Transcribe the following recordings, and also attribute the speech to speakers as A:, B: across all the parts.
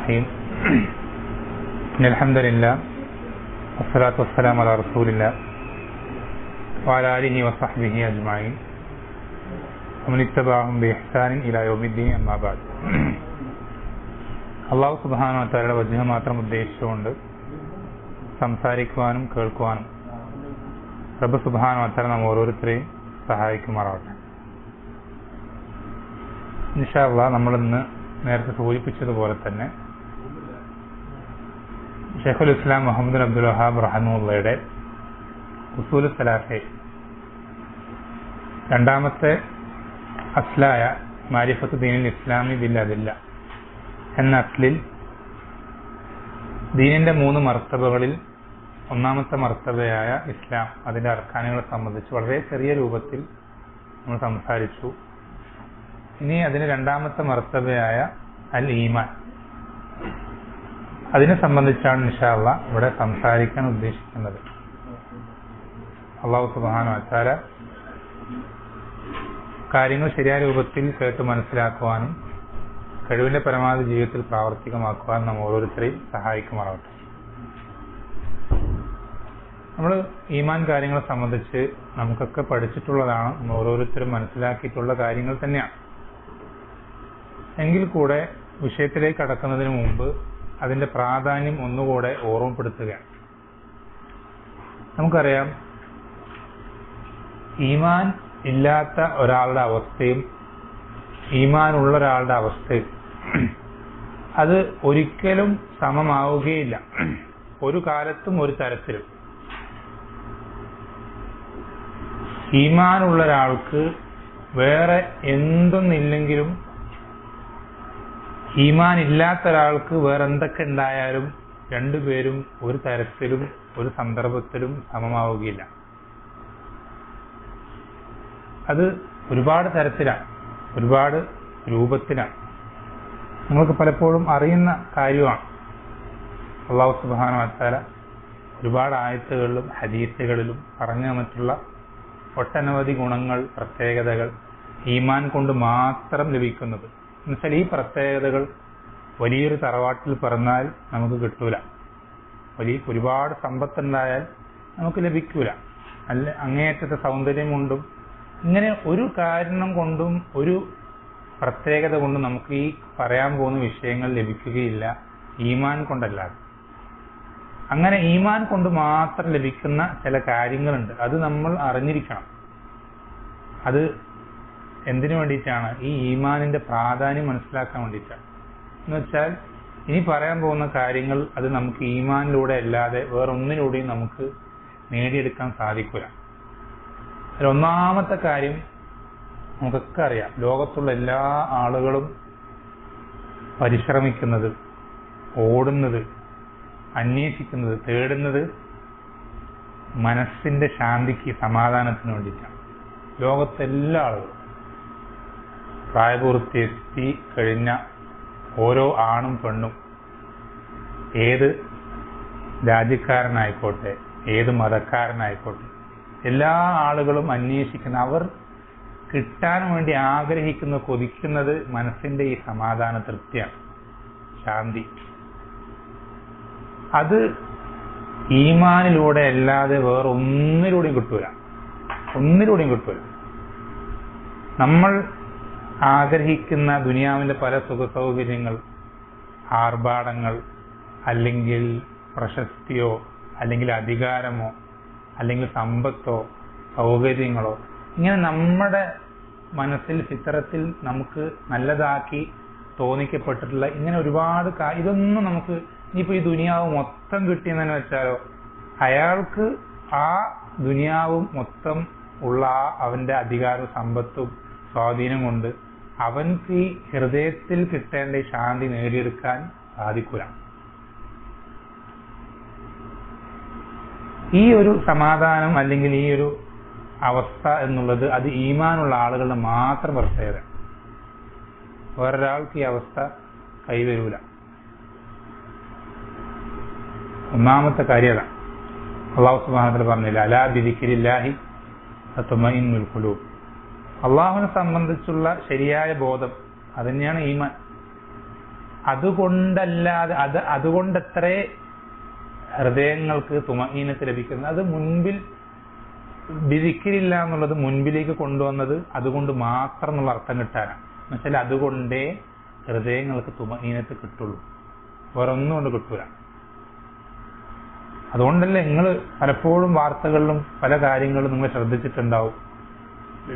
A: الرحيم إن الحمد لله والصلاة والسلام على رسول الله وعلى آله وصحبه أجمعين ومن اتبعهم بإحسان إلى يوم الدين أما بعد. അള്ളാഹു സുബ്ഹാനഹു വ തആലയുടെ വജ്ഹ മാത്രം ഉദ്ദേശിച്ചുകൊണ്ട് സംസാരിക്കുവാനും കേൾക്കുവാനും റബ്ബ് സുബ്ഹാനഹു വ തആല നാം ഓരോരുത്തരെയും സഹായിക്കുമാറാവട്ടെ. ഇൻഷാ അല്ലാഹ് നമ്മളിന്ന് നേരത്തെ സൂചിപ്പിച്ചതുപോലെ തന്നെ ഷെയ്ഖുൽ ഇസ്ലാം മുഹമ്മദ് ബിൻ അബ്ദുൽ വഹാബ് റഹിമഹുള്ളയുടെ ഉസൂലുസ് സലാസെ രണ്ടാമത്തെ അസ്ലായ മാരിഫത്ത് ദീനിൽ ഇസ്ലാമി ബിൽ അദില്ല എന്ന അസ്ലിൽ ദീനിന്റെ 3 മർത്തബകളിൽ ഒന്നാമത്തെ മർത്തബയായ ഇസ്ലാം, അതിന്റെ അർക്കാനുകളെ സംബന്ധിച്ച് വളരെ ചെറിയ രൂപത്തിൽ നമ്മൾ സംസാരിച്ചു. ഇനി അതിന് രണ്ടാമത്തെ മർത്തബയായ അൽ ഈമാൻ, അതിനെ സംബന്ധിച്ചാണ് ഇൻഷാ അല്ലാഹ് ഇവിടെ സംസാരിക്കാൻ ഉദ്ദേശിക്കുന്നത്. അല്ലാഹു സുബ്ഹാനഹു വ തആല കാര്യങ്ങൾ ശരിയായ രൂപത്തിൽ കേട്ട് മനസ്സിലാക്കുവാനും കഴിവിന്റെ പരമാവധി ജീവിതത്തിൽ പ്രാവർത്തികമാക്കുവാനും നാം ഓരോരുത്തരെയും സഹായിക്കുമാറാവട്ടെ. നമ്മൾ ഈമാൻ കാര്യങ്ങളെ സംബന്ധിച്ച് നമുക്കൊക്കെ പഠിച്ചിട്ടുള്ളതാണ്, നമ്മൾ ഓരോരുത്തരും മനസ്സിലാക്കിയിട്ടുള്ള കാര്യങ്ങൾ തന്നെയാണ്. എങ്കിൽ കൂടെ വിഷയത്തിലേക്ക് കടക്കുന്നതിന് മുമ്പ് അതിന്റെ പ്രാധാന്യം ഒന്നുകൂടെ ഓർമ്മപ്പെടുത്തുകയാണ്. നമുക്കറിയാം, ഈമാൻ ഇല്ലാത്ത ഒരാളുടെ അവസ്ഥയും ഈമാൻ ഉള്ള ഒരാളുടെ അവസ്ഥയും അത് ഒരിക്കലും സമമാവുകയില്ല, ഒരു കാലത്തും ഒരു തരത്തിലും. ഈമാനുള്ള ഒരാൾക്ക് വേറെ എന്തൊന്നില്ലെങ്കിലും ഈമാൻ ഇല്ലാത്ത ഒരാൾക്ക് വേറെ എന്തൊക്കെ ഉണ്ടായാലും രണ്ടുപേരും ഒരു തരത്തിലും ഒരു സന്ദർഭത്തിലും സമമാവുകയില്ല. അത് ഒരുപാട് തരത്തിലാണ്, ഒരുപാട് രൂപത്തിലാണ്. നിങ്ങൾക്ക് പലപ്പോഴും അറിയുന്ന കാര്യമാണ്. അല്ലാഹു സുബ്ഹാനഹു വ തആല ഒരുപാട് ആയത്തുകളിലും ഹദീസുകളിലും പറഞ്ഞു തന്നിട്ടുള്ള ഒട്ടനവധി ഗുണങ്ങൾ, പ്രത്യേകതകൾ ഈമാൻ കൊണ്ട് മാത്രം ലഭിക്കുന്നത്. എന്നുവെച്ചാൽ ഈ പ്രത്യേകതകൾ വലിയൊരു തറവാട്ടിൽ പിറന്നാൽ നമുക്ക് കിട്ടൂല, ഒരുപാട് സമ്പത്തുണ്ടായാൽ നമുക്ക് ലഭിക്കൂല, അല്ല അങ്ങേയറ്റത്തെ സൗന്ദര്യം കൊണ്ടും ഇങ്ങനെ ഒരു കാരണം കൊണ്ടും ഒരു പ്രത്യേകത കൊണ്ടും നമുക്ക് ഈ പറയാൻ പോകുന്ന വിഷയങ്ങൾ ലഭിക്കുകയില്ല ഈമാൻ കൊണ്ടല്ലാതെ. അങ്ങനെ ഈമാൻ കൊണ്ട് മാത്രം ലഭിക്കുന്ന ചില കാര്യങ്ങളുണ്ട്, അത് നമ്മൾ അറിഞ്ഞിരിക്കണം. അത് എന്തിനു വേണ്ടിയിട്ടാണ്? ഈ ഈമാനിന്റെ പ്രാധാന്യം മനസ്സിലാക്കാൻ വേണ്ടിയിട്ടാണ്. എന്നുവെച്ചാൽ ഇനി പറയാൻ പോകുന്ന കാര്യങ്ങൾ അത് നമുക്ക് ഈമാനിലൂടെ അല്ലാതെ വേറൊന്നിലൂടെയും നമുക്ക് നേടിയെടുക്കാൻ സാധിക്കില്ല. ഒന്നാമത്തെ കാര്യം നമുക്കൊക്കെ അറിയാം, ലോകത്തുള്ള എല്ലാ ആളുകളും പരിശ്രമിക്കുന്നത്, ഓടുന്നത്, അന്വേഷിക്കുന്നത്, തേടുന്നത് മനസ്സിന്റെ ശാന്തിക്ക്, സമാധാനത്തിന് വേണ്ടിയിട്ടാണ്. ലോകത്തെല്ലാ ആളുകളും പ്രായപൂർത്തിയെത്തി കഴിഞ്ഞ ഓരോ ആണും പെണ്ണും, ഏത് രാജ്യക്കാരനായിക്കോട്ടെ, ഏത് മതക്കാരനായിക്കോട്ടെ, എല്ലാ ആളുകളും അന്വേഷിക്കുന്ന, അവർ കിട്ടാൻ വേണ്ടി ആഗ്രഹിക്കുന്ന, കൊതിക്കുന്നത് മനസ്സിന്റെ ഈ സമാധാന തൃപ്തിയാണ്, ശാന്തി. അത് ഈമാനിലൂടെ അല്ലാതെ വേറെ ഒന്നിലൂടെയും കിട്ടൂല, ഒന്നിലൂടെയും കിട്ടൂല. നമ്മൾ ആഗ്രഹിക്കുന്ന ദുനിയാവിന്റെ പല സുഖ സൗകര്യങ്ങൾ, ആർഭാടങ്ങൾ, അല്ലെങ്കിൽ പ്രശസ്തിയോ, അല്ലെങ്കിൽ അധികാരമോ, അല്ലെങ്കിൽ സമ്പത്തോ, സൗകര്യങ്ങളോ, ഇങ്ങനെ നമ്മുടെ മനസ്സിൽ ഫിത്രത്തിൽ നമുക്ക് നല്ലതാക്കി തോന്നിക്കപ്പെട്ടിട്ടുള്ള ഇങ്ങനെ ഒരുപാട് ഇതൊന്നും നമുക്ക് ഇനിയിപ്പോ ഈ ദുനിയാവ് മൊത്തം കിട്ടിയെന്നു വെച്ചാലോ, അയാൾക്ക് ആ ദുനിയാവും മൊത്തം ഉള്ള അവന്റെ അധികാരവും സമ്പത്തും സ്വാധീനം കൊണ്ട് അവൻക്ക് ഈ ഹൃദയത്തിൽ കിട്ടേണ്ട ഈ ശാന്തി നേടിയെടുക്കാൻ സാധിക്കൂല. ഈ ഒരു സമാധാനം അല്ലെങ്കിൽ ഈ ഒരു അവസ്ഥ എന്നുള്ളത് അത് ഈമാനുള്ള ആളുകളുടെ മാത്രം പ്രത്യേകത. വേറൊരാൾക്ക് ഈ അവസ്ഥ കൈവരൂല. ഒന്നാമത്തെ കാര്യം അതാണ്. അല്ലാഹു സുബ്ഹാനഹു വ തആല പറഞ്ഞില്ല, അലാ ബിദിക്രില്ലാഹി തത്മഇന്നുൽ ഖുലൂബ്. അള്ളാഹുവിനെ സംബന്ധിച്ചുള്ള ശരിയായ ബോധം, അത് തന്നെയാണ് ഈമാൻ. അതുകൊണ്ടല്ലാതെ അതുകൊണ്ടത്രേ ഹൃദയങ്ങൾക്ക് തുമഈനത്ത് ലഭിക്കുന്നത്. അത് മുൻപിൽ ദിക്റില്ല എന്നുള്ളത് മുൻപിലേക്ക് കൊണ്ടുവന്നത് അതുകൊണ്ട് മാത്രം എന്നുള്ള അർത്ഥം കിട്ടാനാണ്. എന്നുവെച്ചാൽ അതുകൊണ്ടേ ഹൃദയങ്ങൾക്ക് തുമഈനത്ത് കിട്ടുള്ളൂ, വേറെ ഒന്നും കൊണ്ട് കിട്ടൂല. അതുകൊണ്ടല്ലേ നിങ്ങൾ പലപ്പോഴും വാർത്തകളിലും പല കാര്യങ്ങളും നിങ്ങൾ ശ്രദ്ധിച്ചിട്ടുണ്ടാവും.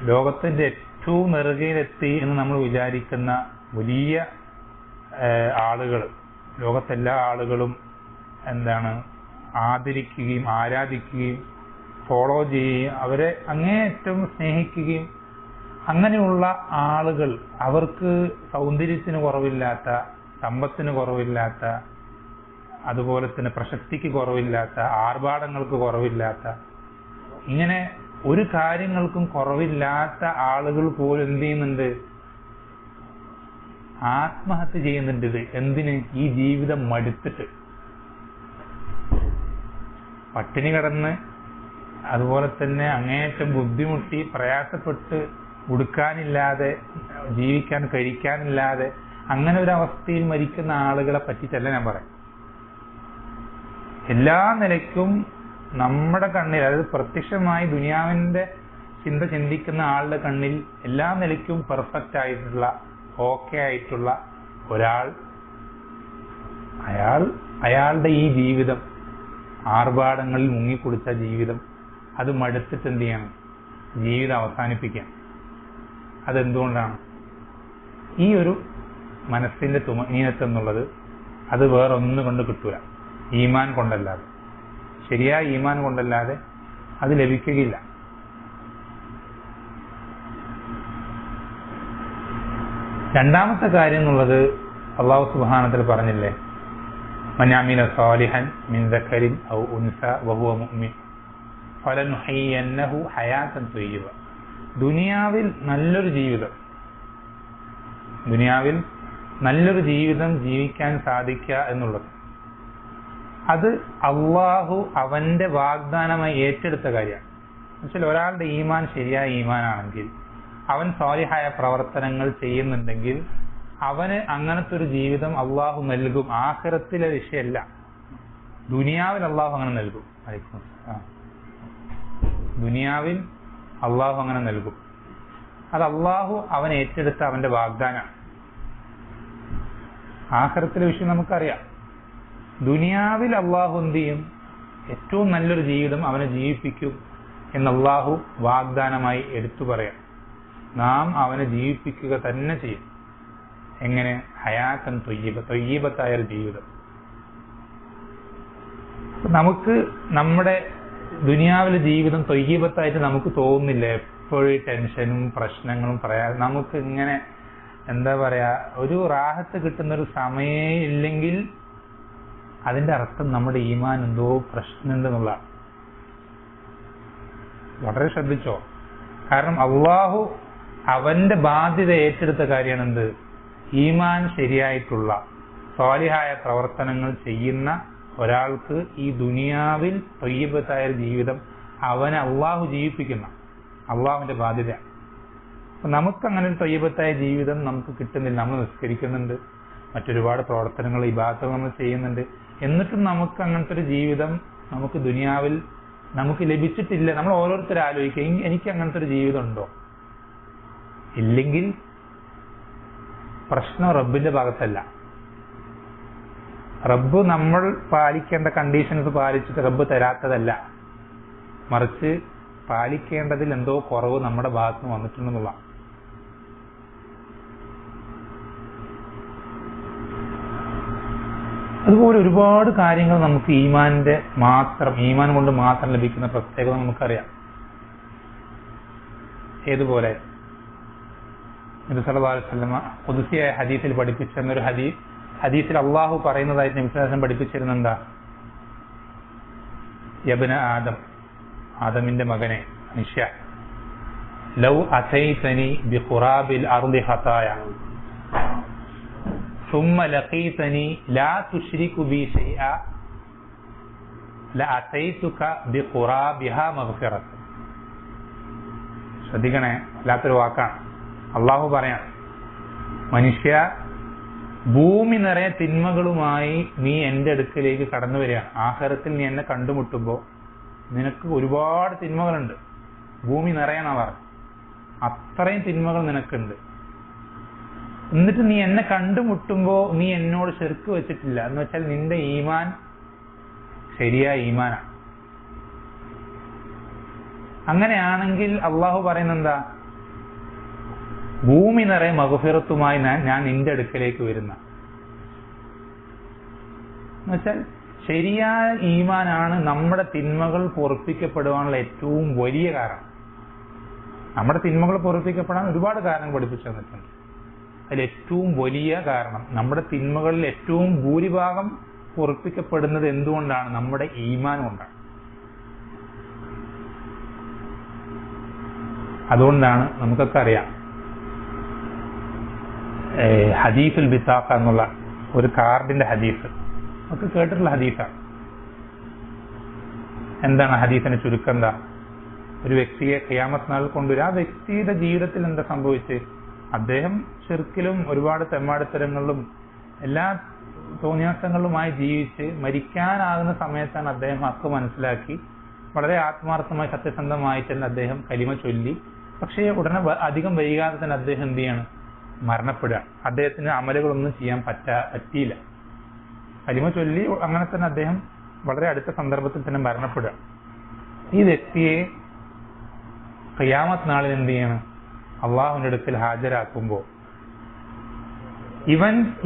A: ലോകത്തിന്റെ ഏറ്റവും നെറുകയിലെത്തി എന്ന് നമ്മൾ വിചാരിക്കുന്ന വലിയ ആളുകൾ, ലോകത്തെല്ലാ ആളുകളും ആദരിക്കുകയും ആരാധിക്കുകയും ഫോളോ ചെയ്യുകയും അവരെ അങ്ങേയറ്റം സ്നേഹിക്കുകയും അങ്ങനെയുള്ള ആളുകൾ, അവർക്ക് സൗന്ദര്യത്തിന് കുറവില്ലാത്ത, സമ്പത്തിന് കുറവില്ലാത്ത, അതുപോലെ തന്നെ പ്രശസ്തിക്ക് കുറവില്ലാത്ത, ആർഭാടങ്ങൾക്ക് കുറവില്ലാത്ത, ഇങ്ങനെ ഒരു കാര്യങ്ങൾക്കും കുറവില്ലാത്ത ആളുകൾ പോലും എന്ത് ചെയ്യുന്നുണ്ട്? ആത്മഹത്യ ചെയ്യുന്നുണ്ട്. ഇത് എന്തിന്? ഈ ജീവിതം മടുത്തിട്ട്, പട്ടിണി കിടന്ന്, അതുപോലെ തന്നെ അങ്ങേയറ്റം ബുദ്ധിമുട്ടി പ്രയാസപ്പെട്ട്, ഉടുക്കാനില്ലാതെ, ജീവിക്കാൻ കഴിക്കാനില്ലാതെ, അങ്ങനെ ഒരു അവസ്ഥയിൽ മരിക്കുന്ന ആളുകളെ പറ്റിയിട്ടല്ല ഞാൻ പറയാം. എല്ലാ നിലയ്ക്കും നമ്മുടെ കണ്ണിൽ, അതായത് പ്രത്യക്ഷമായി ദുനിയാവിന്റെ ചിന്ത ചിന്തിക്കുന്ന ആളുടെ കണ്ണിൽ എല്ലാ നിലയ്ക്കും പെർഫെക്റ്റ് ആയിട്ടുള്ള, ഓക്കെ ആയിട്ടുള്ള ഒരാൾ, അയാളുടെ ഈ ജീവിതം, ആർഭാടങ്ങളിൽ മുങ്ങിക്കുളിച്ച ജീവിതം, അത് മടുത്തിട്ട് എന്ത് ചെയ്യണം? ജീവിതം അവസാനിപ്പിക്കാം. അതെന്തുകൊണ്ടാണ്? ഈ ഒരു മനസ്സിന്റെ തുമഈനത്ത് എന്നുള്ളത് അത് വേറെ ഒന്നും കൊണ്ട് കിട്ടൂല. ഈമാൻ കൊണ്ടല്ലാതെ, ശരിയായ ഈമാൻ കൊണ്ടല്ലാതെ അത് ലഭിക്കുകയില്ല. രണ്ടാമത്തെ കാര്യം എന്നുള്ളത് അല്ലാഹു സുബ്ഹാനഹു വ തആല പറഞ്ഞില്ലേ, മൻ അമില സാലിഹൻ മിൻ ദക്കരിൻ ഔ ഉൻസ വഹുവ മുഅ്മിൻ ഫലനുഹയ്യന്നഹു ഹയാതൻ ത്വയ്യിബ. ദുനിയാവിൽ നല്ലൊരു ജീവിതം ജീവിക്കാൻ സാധിക്കുക എന്നുള്ളത് അത് അള്ളാഹു അവന്റെ വാഗ്ദാനമായി ഏറ്റെടുത്ത കാര്യമാണ്. എന്നുവെച്ചാൽ ഒരാളുടെ ഈമാൻ ശരിയായ ഈമാനാണെങ്കിൽ, അവൻ സാലിഹായ പ്രവർത്തനങ്ങൾ ചെയ്യുന്നുണ്ടെങ്കിൽ അവന് അങ്ങനത്തെ ഒരു ജീവിതം അള്ളാഹു നൽകും. ആഖിറത്തിലെ വിഷയമല്ല, ദുനിയാവിൽ അള്ളാഹു അങ്ങനെ നൽകും. ദുനിയാവിൽ അള്ളാഹു അങ്ങനെ നൽകും. അത് അള്ളാഹു അവൻ ഏറ്റെടുത്ത അവന്റെ വാഗ്ദാനമാണ്. ആഖിറത്തിലെ വിഷയം നമുക്കറിയാം. ദുനിയാവിൽ അള്ളാഹു എന്ത് ചെയ്യും? ഏറ്റവും നല്ലൊരു ജീവിതം അവനെ ജീവിപ്പിക്കും എന്ന് അള്ളാഹു വാഗ്ദാനമായി എടുത്തു പറയാം. നാം അവനെ ജീവിപ്പിക്കുക തന്നെ ചെയ്യും. എങ്ങനെ? ഹയാത്തൻ ത്വയ്യിബത്തായൊരു ജീവിതം. നമുക്ക് നമ്മുടെ ദുനിയാവിലെ ജീവിതം ത്വയ്യിബത്തായിട്ട് നമുക്ക് തോന്നുന്നില്ല. എപ്പോഴും ടെൻഷനും പ്രശ്നങ്ങളും നമുക്ക് ഇങ്ങനെ ഒരു റാഹത്ത് കിട്ടുന്നൊരു സമയേ ഇല്ലെങ്കിൽ അതിന്റെ അർത്ഥം നമ്മുടെ ഈമാൻ എന്തോ പ്രശ്നമുണ്ടെന്നുള്ള. വളരെ ശ്രദ്ധിച്ചോ. കാരണം അള്ളാഹു അവന്റെ ബാധ്യത ഏറ്റെടുത്ത കാര്യമാണ് എന്ത്? ഈമാൻ ശരിയായിട്ടുള്ള സ്വാലിഹായ പ്രവർത്തനങ്ങൾ ചെയ്യുന്ന ഒരാൾക്ക് ഈ ദുനിയാവിൽ ത്വയ്യിബത്തായ ജീവിതം അവനെ അള്ളാഹു ജീവിപ്പിക്കുന്ന അള്ളാഹുവിന്റെ ബാധ്യത. നമുക്ക് അങ്ങനെ ഒരു ത്വയ്യിബത്തായ ജീവിതം നമുക്ക് കിട്ടുന്നില്ല. നമ്മൾ നിസ്കരിക്കുന്നുണ്ട്, മറ്റൊരുപാട് പ്രവർത്തനങ്ങൾ, ഇബാദത്തുകൾ നമ്മൾ ചെയ്യുന്നുണ്ട്. എന്നിട്ടും നമുക്ക് അങ്ങനത്തെ ഒരു ജീവിതം നമുക്ക് ദുനിയാവിൽ നമുക്ക് ലഭിച്ചിട്ടില്ല. നമ്മൾ ഓരോരുത്തരും ആലോചിക്കുക, എനിക്ക് അങ്ങനത്തെ ഒരു ജീവിതം ഉണ്ടോ? ഇല്ലെങ്കിൽ പ്രശ്നം റബ്ബിന്റെ ഭാഗത്തല്ല. റബ്ബ് നമ്മൾ പാലിക്കേണ്ട കണ്ടീഷൻസ് പാലിച്ചിട്ട് റബ്ബ് തരാത്തതല്ല, മറിച്ച് പാലിക്കേണ്ടതിൽ എന്തോ കുറവ് നമ്മുടെ ഭാഗത്ത് വന്നിട്ടുണ്ടെന്നുള്ള. അതുപോലെ ഒരുപാട് കാര്യങ്ങൾ നമുക്ക് ഈമാൻ കൊണ്ട് മാത്രം ലഭിക്കുന്ന പ്രത്യേകത നമുക്കറിയാം. ഏതുപോലെ നബി സല്ലല്ലാഹു അലൈഹി വസല്ലം ഖുദ്സിയായ ഹദീസിൽ പഠിപ്പിച്ചെന്നൊരു ഹദീസിൽ അള്ളാഹു പറയുന്നതായിട്ട് നബി സല്ലല്ലാഹു അലൈഹി വസല്ലം പഠിപ്പിച്ചിരുന്ന എന്താ? യബ്ന ആദം, ആദമിന്റെ മകനെ, മനുഷ്യ, ലൗ അതൈതനി ബിഖുറാബിൽ അർളി ഖതായ ثم لقيتني لا تشرك بي شيئا لأتيتك بقرابها مغفرة. ശ്രദ്ധിക്കണേ, വല്ലാത്തൊരു വാക്കാണ്. അള്ളാഹു പറയാം, മനുഷ്യ, ഭൂമി നിറയെ തിന്മകളുമായി നീ എൻ്റെ അടുക്കലേക്ക് കടന്നു വരികയാണ്. ആഖിറത്തിൽ നീ എന്നെ കണ്ടുമുട്ടുമ്പോൾ നിനക്ക് ഒരുപാട് തിന്മകളുണ്ട്. ഭൂമി നിറയെന്നാ പറഞ്ഞു, അത്രയും തിന്മകൾ നിനക്കുണ്ട്. എന്നിട്ട് നീ എന്നെ കണ്ടുമുട്ടുമ്പോൾ നീ എന്നോട് ശിർക്ക് വെച്ചിട്ടില്ല. എന്ന് വെച്ചാൽ നിന്റെ ഈമാൻ ശരിയായ ഈമാനാണ്. അങ്ങനെയാണെങ്കിൽ അള്ളാഹു പറയുന്നത് എന്താ? ഭൂമി നിറയെ മഗ്ഫിറത്തുമായി ഞാൻ നിന്റെ അടുക്കലേക്ക് വരുന്ന. എന്നുവെച്ചാൽ ശരിയായ ഈമാനാണ് നമ്മുടെ തിന്മകൾ പൊറുപ്പിക്കപ്പെടുവാനുള്ള ഏറ്റവും വലിയ കാരണം. നമ്മുടെ തിന്മകൾ പൊറുപ്പിക്കപ്പെടാൻ ഒരുപാട് കാരണം പഠിപ്പിച്ചു തന്നിട്ടുണ്ട്. അതിൽ ഏറ്റവും വലിയ കാരണം, നമ്മുടെ തിന്മകളിൽ ഏറ്റവും ഭൂരിഭാഗം പൊറുപ്പിക്കപ്പെടുന്നത് എന്തുകൊണ്ടാണ്? നമ്മുടെ ഈമാൻ കൊണ്ടാണ്. അതുകൊണ്ടാണ് നമുക്കൊക്കെ അറിയാം, ഹദീസുൽ ബിത്താഖ എന്നുള്ള ഒരു കാർഡിന്റെ ഹദീസ് ഒക്കെ കേട്ടിട്ടുള്ള ഹദീസാണ്. എന്താണ് ഹദീസിന്റെ ചുരുക്കം? എന്താ? ഒരു വ്യക്തിയെ ഖിയാമത്ത് നാൾ കൊണ്ടുവരും. ആ വ്യക്തിയുടെ ജീവിതത്തിൽ എന്താ സംഭവിച്ച്? അദ്ദേഹം ശിർക്കിലും ഒരുപാട് തെമ്മാടിത്തരങ്ങളിലും എല്ലാ തോന്നിയാസങ്ങളിലുമായി ജീവിച്ച് മരിക്കാനാകുന്ന സമയത്താണ് അദ്ദേഹം ഹക്ക് മനസ്സിലാക്കി വളരെ ആത്മാർത്ഥമായി സത്യസന്ധമായി തന്നെ അദ്ദേഹം കലിമ ചൊല്ലി. പക്ഷേ ഉടനെ അധികം വൈകാതെ തന്നെ അദ്ദേഹം എന്ത് ചെയ്യാണ്? മരണപ്പെടുക. അദ്ദേഹത്തിന് അമലുകളൊന്നും ചെയ്യാൻ പറ്റിയില്ല. കലിമ ചൊല്ലി അങ്ങനെ തന്നെ അദ്ദേഹം വളരെ അടുത്ത സന്ദർഭത്തിൽ തന്നെ മരണപ്പെടുക. ഈ വ്യക്തിയെ ഖിയാമത്ത് നാളിൽ എന്ത് ചെയ്യണം? അള്ളാഹുവിന്റെ അടുക്കൽ ഹാജരാക്കുമ്പോൾ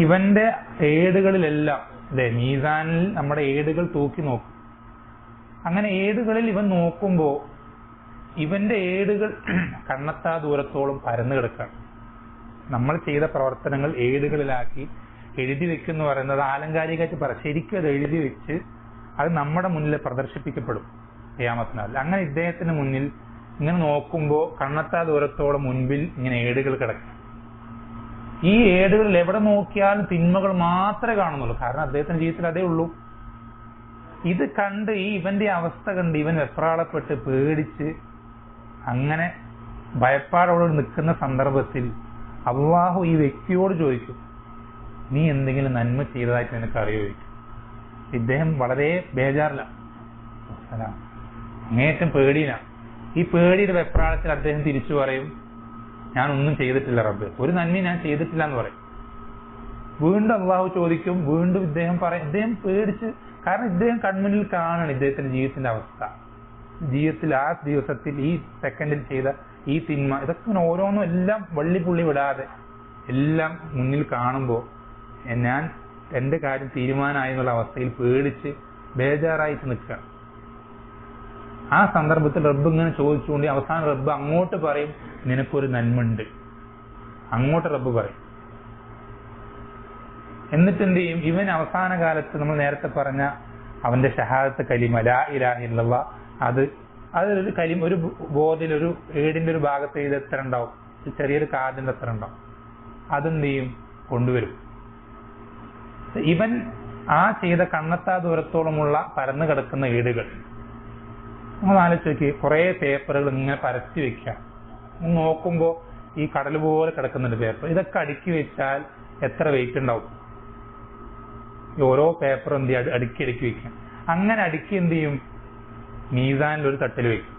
A: ഇവന്റെ ഏടുകളിലെല്ലാം മീസാനിൽ നമ്മുടെ ഏടുകൾ തൂക്കി നോക്കും. അങ്ങനെ ഏടുകളിൽ ഇവൻ നോക്കുമ്പോൾ ഇവന്റെ ഏടുകൾ കണ്ണെത്താ ദൂരത്തോളം പരന്നു കിടക്കുകയാണ്. നമ്മൾ ചെയ്ത പ്രവർത്തനങ്ങൾ ഏടുകളിലാക്കി എഴുതി വെക്കുന്നു പറയുന്നത് ആലങ്കാരികമായിട്ട് പറ, ശരിക്കും അത് എഴുതി വെച്ച് അത് നമ്മുടെ മുന്നിൽ പ്രദർശിപ്പിക്കപ്പെടും ഖിയാമത്ത് നാളിൽ. അങ്ങനെ ഇദ്ദേഹത്തിന് മുന്നിൽ ഇങ്ങനെ നോക്കുമ്പോൾ കണ്ണെത്താ ദൂരത്തോളം മുൻപിൽ ഇങ്ങനെ ഏടുകൾ കിടക്കും. ഈ ഏടുകളിൽ എവിടെ നോക്കിയാലും തിന്മകൾ മാത്രമേ കാണുന്നുള്ളൂ. കാരണം അദ്ദേഹത്തിന്റെ ജീവിതത്തിൽ അതേ ഉള്ളൂ. ഇത് കണ്ട് ഇവന്റെ അവസ്ഥ കണ്ട് ഇവൻ വെപ്രാളപ്പെട്ട് പേടിച്ച് അങ്ങനെ ഭയപ്പാടോട് നിൽക്കുന്ന സന്ദർഭത്തിൽ അള്ളാഹു ഈ വ്യക്തിയോട് ചോദിക്കും, നീ എന്തെങ്കിലും നന്മ ചെയ്തതായിട്ട് നിനക്ക് അറിയോ? ഇദ്ദേഹം വളരെ ബേജാറിലാണ്, അങ്ങേറ്റം പേടിയിലാണ്. ഈ പേടിയുടെ വെപ്രാളത്തിൽ അദ്ദേഹം തിരിച്ചു പറയും, ഞാനൊന്നും ചെയ്തിട്ടില്ല റബ്ബേ, ഒരു നന്മ ഞാൻ ചെയ്തിട്ടില്ല എന്ന് പറയും. വീണ്ടും അള്ളാഹു ചോദിക്കും, വീണ്ടും ഇദ്ദേഹം പറയും. ഇദ്ദേഹം പേടിച്ച്, കാരണം ഇദ്ദേഹം കൺമുന്നിൽ കാണണം ഇദ്ദേഹത്തിന്റെ ജീവിതത്തിന്റെ അവസ്ഥ. ജീവിതത്തിൽ ആ ദിവസത്തിൽ ഈ സെക്കൻഡിൽ ചെയ്ത ഈ തിന്മ, ഇതൊക്കെ ഓരോന്നും എല്ലാം വള്ളിപ്പുള്ളി വിടാതെ എല്ലാം മുന്നിൽ കാണുമ്പോൾ ഞാൻ എന്റെ കാര്യം തീരുമാനമായി എന്നുള്ള അവസ്ഥയിൽ പേടിച്ച് ബേജാറായിട്ട് നിൽക്കുക. ആ സന്ദർഭത്തിൽ റബ്ബ് ഇങ്ങനെ ചോദിച്ചുകൊണ്ട് അവസാനം റബ്ബ് അങ്ങോട്ട് പറയും, നിനക്കൊരു നന്മ ഉണ്ട്. അങ്ങോട്ട് റബ്ബ് പറയും. എന്നിട്ട് എന്ത് ചെയ്യും? ഇവൻ അവസാന കാലത്ത് നമ്മൾ നേരത്തെ പറഞ്ഞ അവന്റെ ഷഹാദത്ത് കലിമ ലാ ഇലാഹ ഇല്ലല്ലാഹ്, അതൊരു കലിമ, ഒരു ബോധിൽ ഒരു ഏടിന്റെ ഒരു ഭാഗത്ത് ഇത് എത്ര ഉണ്ടാവും? ചെറിയൊരു കാർഡിന്റെ എത്ര ഉണ്ടാവും? അതെന്ത് ചെയ്യും? കൊണ്ടുവരും. ഇവൻ ആ ചെയ്ത കണ്ണെത്താ ദൂരത്തോളമുള്ള പരന്നു കിടക്കുന്ന ഏടുകൾ നമ്മൾ ആലോചിച്ച് നോക്കി. കുറെ പേപ്പറുകൾ ഇങ്ങനെ പരത്തി വെക്കുക. നോക്കുമ്പോൾ ഈ കടൽ പോലെ കിടക്കുന്നുണ്ട് പേപ്പർ. ഇതൊക്കെ അടുക്കി വെച്ചാൽ എത്ര വെയിറ്റ് ഉണ്ടാവും? ഓരോ പേപ്പർ എന്ത് ചെയ്യും? അടുക്കി വെക്കുക. അങ്ങനെ അടുക്കി എന്ത് ചെയ്യും? മീസാനിൽ ഒരു തട്ടിൽ വെക്കും.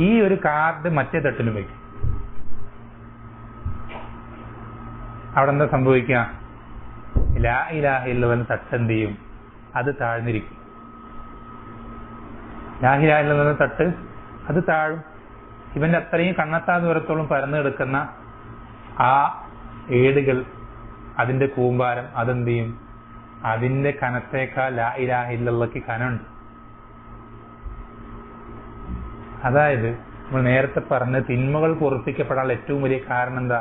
A: ഈ ഒരു കാർഡ് മറ്റേ തട്ടിലും വെക്കും. അവിടെ എന്താ സംഭവിക്കുക? ലാ ഇലാഹ ഇല്ലല്ലാഹ് തട്ട് എന്ത് ചെയ്യും? അത് താഴ്ന്നിരിക്കും. ലാ ഇലാഹ ഇല്ലല്ലാഹ് തട്ട് അത് താഴും. ഇവന്റെ അത്രയും കണ്ണെത്താ ദൂരത്തോളം പരന്നു കിടക്കുന്ന ആ ഏടുകൾ, അതിന്റെ കൂമ്പാരം, അതെന്ത് ചെയ്യും? അതിന്റെ കനത്തേക്കാൾ ലാ ഇലാഹ ഇല്ലല്ലാഹ്ക്ക് കനമുണ്ട്. അതായത് നമ്മൾ നേരത്തെ പറഞ്ഞ തിന്മകൾ പൊറുപ്പിക്കപ്പെടാനുള്ള ഏറ്റവും വലിയ കാരണം എന്താ?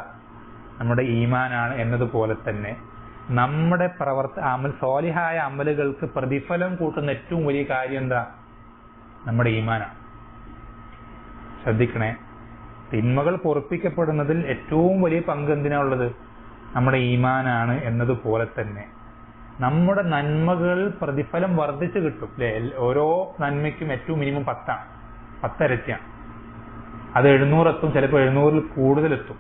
A: നമ്മുടെ ഈമാനാണ് എന്നതുപോലെ തന്നെ നമ്മുടെ സ്വാലിഹായ അമലുകൾക്ക് പ്രതിഫലം കൂട്ടുന്ന ഏറ്റവും വലിയ കാര്യം എന്താ? നമ്മുടെ ഈമാനാണ്. ശ്രദ്ധിക്കണേ, തിന്മകൾ പൊറുപ്പിക്കപ്പെടുന്നതിൽ ഏറ്റവും വലിയ പങ്ക് എന്തിനാ ഉള്ളത്? നമ്മുടെ ഈമാനാണ് എന്നതുപോലെ തന്നെ നമ്മുടെ നന്മകൾ പ്രതിഫലം വർദ്ധിച്ചു കിട്ടും അല്ലെ? ഓരോ നന്മയ്ക്കും ഏറ്റവും മിനിമം 10 ഇരട്ടിയാണ്. അത് 700 എത്തും, ചിലപ്പോൾ 700-ൽ കൂടുതലെത്തും.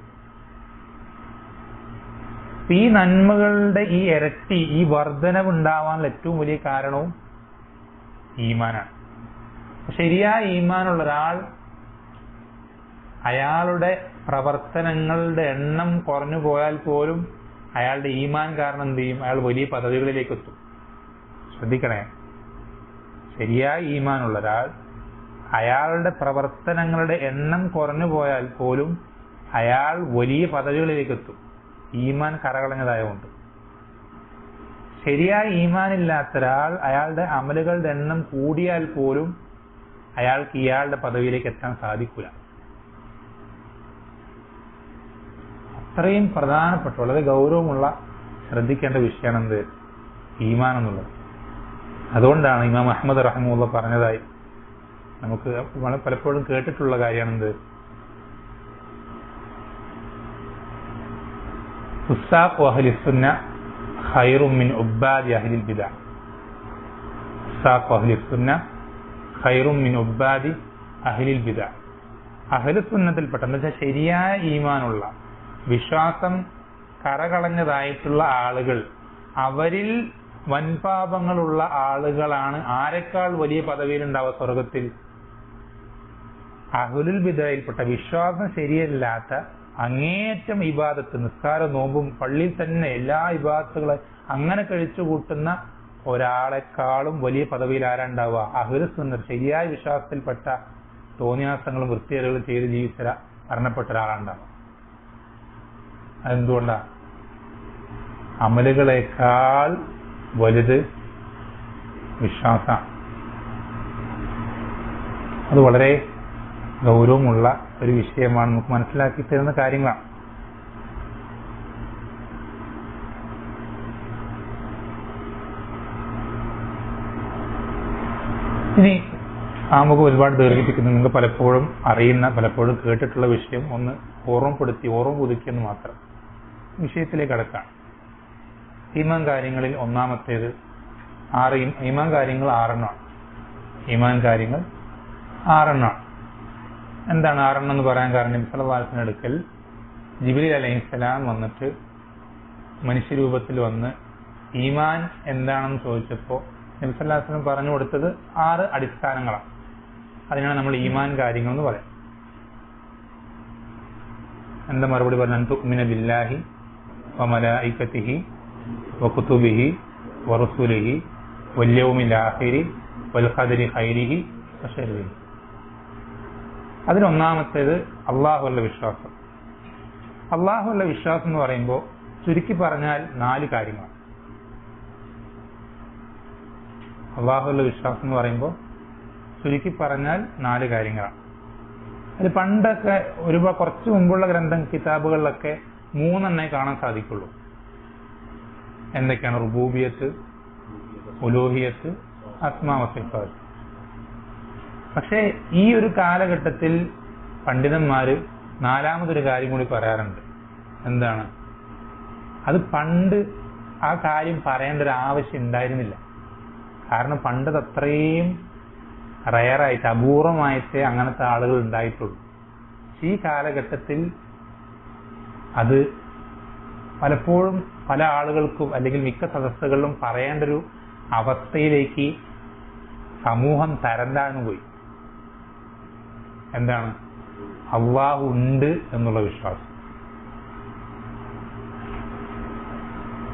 A: ഈ നന്മകളുടെ ഈ ഇരട്ടി, ഈ വർധനവ് ഉണ്ടാവാനുള്ള ഏറ്റവും വലിയ കാരണവും ഈമാനാണ്. ശരിയായ ഈമാനുള്ള ഒരാൾ അയാളുടെ പ്രവർത്തനങ്ങളുടെ എണ്ണം കുറഞ്ഞു പോയാൽ പോലും അയാളുടെ ഈമാൻ കാരണം എന്ത് ചെയ്യും? അയാൾ വലിയ പദവികളിലേക്ക് എത്തും. ശ്രദ്ധിക്കണേ, ശരിയായ ഈമാനുള്ള ഒരാൾ അയാളുടെ പ്രവർത്തനങ്ങളുടെ എണ്ണം കുറഞ്ഞു പോയാൽ പോലും അയാൾ വലിയ പദവികളിലേക്ക് എത്തും, ഈമാൻ കറകളഞ്ഞതായതുകൊണ്ട്. ശരിയായ ഈമാനില്ലാത്ത ഒരാൾ അയാളുടെ അമലുകളുടെ എണ്ണം കൂടിയാൽ പോലും അയാൾക്ക് ഇയാളുടെ പദവിയിലേക്ക് എത്താൻ സാധിക്കില്ല. അത്രയും പ്രധാനപ്പെട്ട, വളരെ ഗൗരവമുള്ള, ശ്രദ്ധിക്കേണ്ട വിഷയമാണ് എന്ത്? ഈമാൻ എന്നുള്ളത്. അതുകൊണ്ടാണ് ഇമാം അഹ്മദ് റഹിമഹുല്ലാഹ് പറഞ്ഞതായി നമുക്ക് പലപ്പോഴും കേട്ടിട്ടുള്ള കാര്യമാണെന്ത്? ഫുസ്സാഖു അഹ്ലി സുന്ന ഖൈറും മിൻ ഉബ്ബാദി അഹ്ലിൽ ബിദ്അ. ഫുസ്സാഖു അഹ്ലി സുന്ന ഖൈറും മിൻ ഉബ്ബാദി അഹ്ലിൽ ബിദ്അ. അഹ്ലു സുന്നത്തിൽപ്പെട്ട, എന്ന് വെച്ചാൽ ശരിയായ ഈമാനുള്ള, വിശ്വാസം കറകളഞ്ഞതായിട്ടുള്ള ആളുകൾ, അവരിൽ വൻപാപങ്ങളുള്ള ആളുകളാണ് ആരെക്കാൾ വലിയ പദവിയിലുണ്ടാവുക സ്വർഗത്തിൽ? അഹ്ലുൽ ബിദ്അയിൽപ്പെട്ട, വിശ്വാസം ശരിയല്ലാത്ത, അങ്ങേയറ്റം ഇബാദത്ത്, നിസ്കാരം, നോമ്പും, പള്ളിയിൽ തന്നെ എല്ലാ ഇബാദത്തുകളും അങ്ങനെ കഴിച്ചു കൂട്ടുന്ന ഒരാളെക്കാളും വലിയ പദവിയിൽ ആരാണ്ടാവുക? അഹ്ലു സുന്ന, ശരിയായ വിശ്വാസത്തിൽപ്പെട്ട, തോന്നിയാസങ്ങളും വൃത്തികേടുകളും ചെയ്ത് ജീവിച്ച മരണപ്പെട്ട ഒരാളുണ്ടാവുക. അതെന്തുകൊണ്ടാ? അമലുകളെക്കാൾ വലുത് വിശ്വാസമാണ്. അത് വളരെ ഗൗരവമുള്ള ഒരു വിഷയമാണ്, നമുക്ക് മനസ്സിലാക്കി തരുന്ന കാര്യങ്ങളാണ്. ഇനി നമുക്ക് ഒരുപാട് ദീർഘിപ്പിക്കുന്നു. നിങ്ങൾ പലപ്പോഴും അറിയുന്ന, പലപ്പോഴും കേട്ടിട്ടുള്ള വിഷയം ഒന്ന് ഓർമ്മ പുതുക്കിയെന്ന് മാത്രം. വിഷയത്തിലേക്ക് കടക്കാം. ഈമാൻ കാര്യങ്ങളിൽ ഒന്നാമത്തേത് ഈമാൻ കാര്യങ്ങൾ 6 ഈമാൻ കാര്യങ്ങൾ 6. എന്താണ് 6 എന്ന് പറയാൻ കാരണം? നബി സല്ലല്ലാഹു അലൈഹി വസല്ലം അടുക്കൽ ജിബ്രീൽ അലൈഹിസ്സലാം വന്നിട്ട് മനുഷ്യരൂപത്തിൽ വന്ന് ഈമാൻ എന്താണെന്ന് ചോദിച്ചപ്പോൾ നബി സല്ലല്ലാഹു അലൈഹി വസല്ലം പറഞ്ഞു കൊടുത്തത് 6 അടിസ്ഥാനങ്ങളാണ്. അതിനാണ് നമ്മൾ ഈമാൻ കാര്യങ്ങൾ എന്ന് പറയാം. എന്താ മറുപടി പറഞ്ഞു? അൻ തുഅ്മിന ബില്ലാഹി വമലായികതിഹി വകുതുബിഹി വറസുലിഹി വൽയൗമിൽ ആഖിരി വൽഖദരി ഖൈരിഹി വശർരിഹി. അതിലൊന്നാമത്തേത് അള്ളാഹുവിന്റെ വിശ്വാസം. അള്ളാഹുവിന്റെ വിശ്വാസം എന്ന് പറയുമ്പോൾ ചുരുക്കി പറഞ്ഞാൽ 4 കാര്യങ്ങളാണ്. അള്ളാഹുവിന്റെ വിശ്വാസം എന്ന് പറയുമ്പോൾ ചുരുക്കി പറഞ്ഞാൽ 4 കാര്യങ്ങളാണ്. അത് പണ്ടൊക്കെ കുറച്ച് മുമ്പുള്ള കിതാബുകളിലൊക്കെ 3 കാണാൻ സാധിക്കുള്ളൂ. എന്തൊക്കെയാണ്? റുബൂബിയത്ത്, ഉലൂഹിയത്ത്, അസ്മാ വസിഫാത്ത്. പക്ഷേ ഈ ഒരു കാലഘട്ടത്തിൽ പണ്ഡിതന്മാര് 4മതൊരു കാര്യം കൂടി പറയാറുണ്ട്. എന്താണ്? അത് പണ്ട് ആ കാര്യം പറയേണ്ട ഒരു ആവശ്യം ഉണ്ടായിരുന്നില്ല. കാരണം പണ്ടത് അത്രയും റയറായിട്ട്, അപൂർവമായിട്ടേ അങ്ങനത്തെ ആളുകൾ ഉണ്ടായിട്ടുള്ളൂ. ഈ കാലഘട്ടത്തിൽ അത് പലപ്പോഴും പല ആളുകൾക്കും, അല്ലെങ്കിൽ മിക്ക സദസ്സുകളിലും പറയേണ്ട ഒരു അവസ്ഥയിലേക്ക് സമൂഹം തരം താഴ്ന്നു പോയി. എന്താണ്? അള്ളാഹു ഉണ്ട് എന്നുള്ള വിശ്വാസം.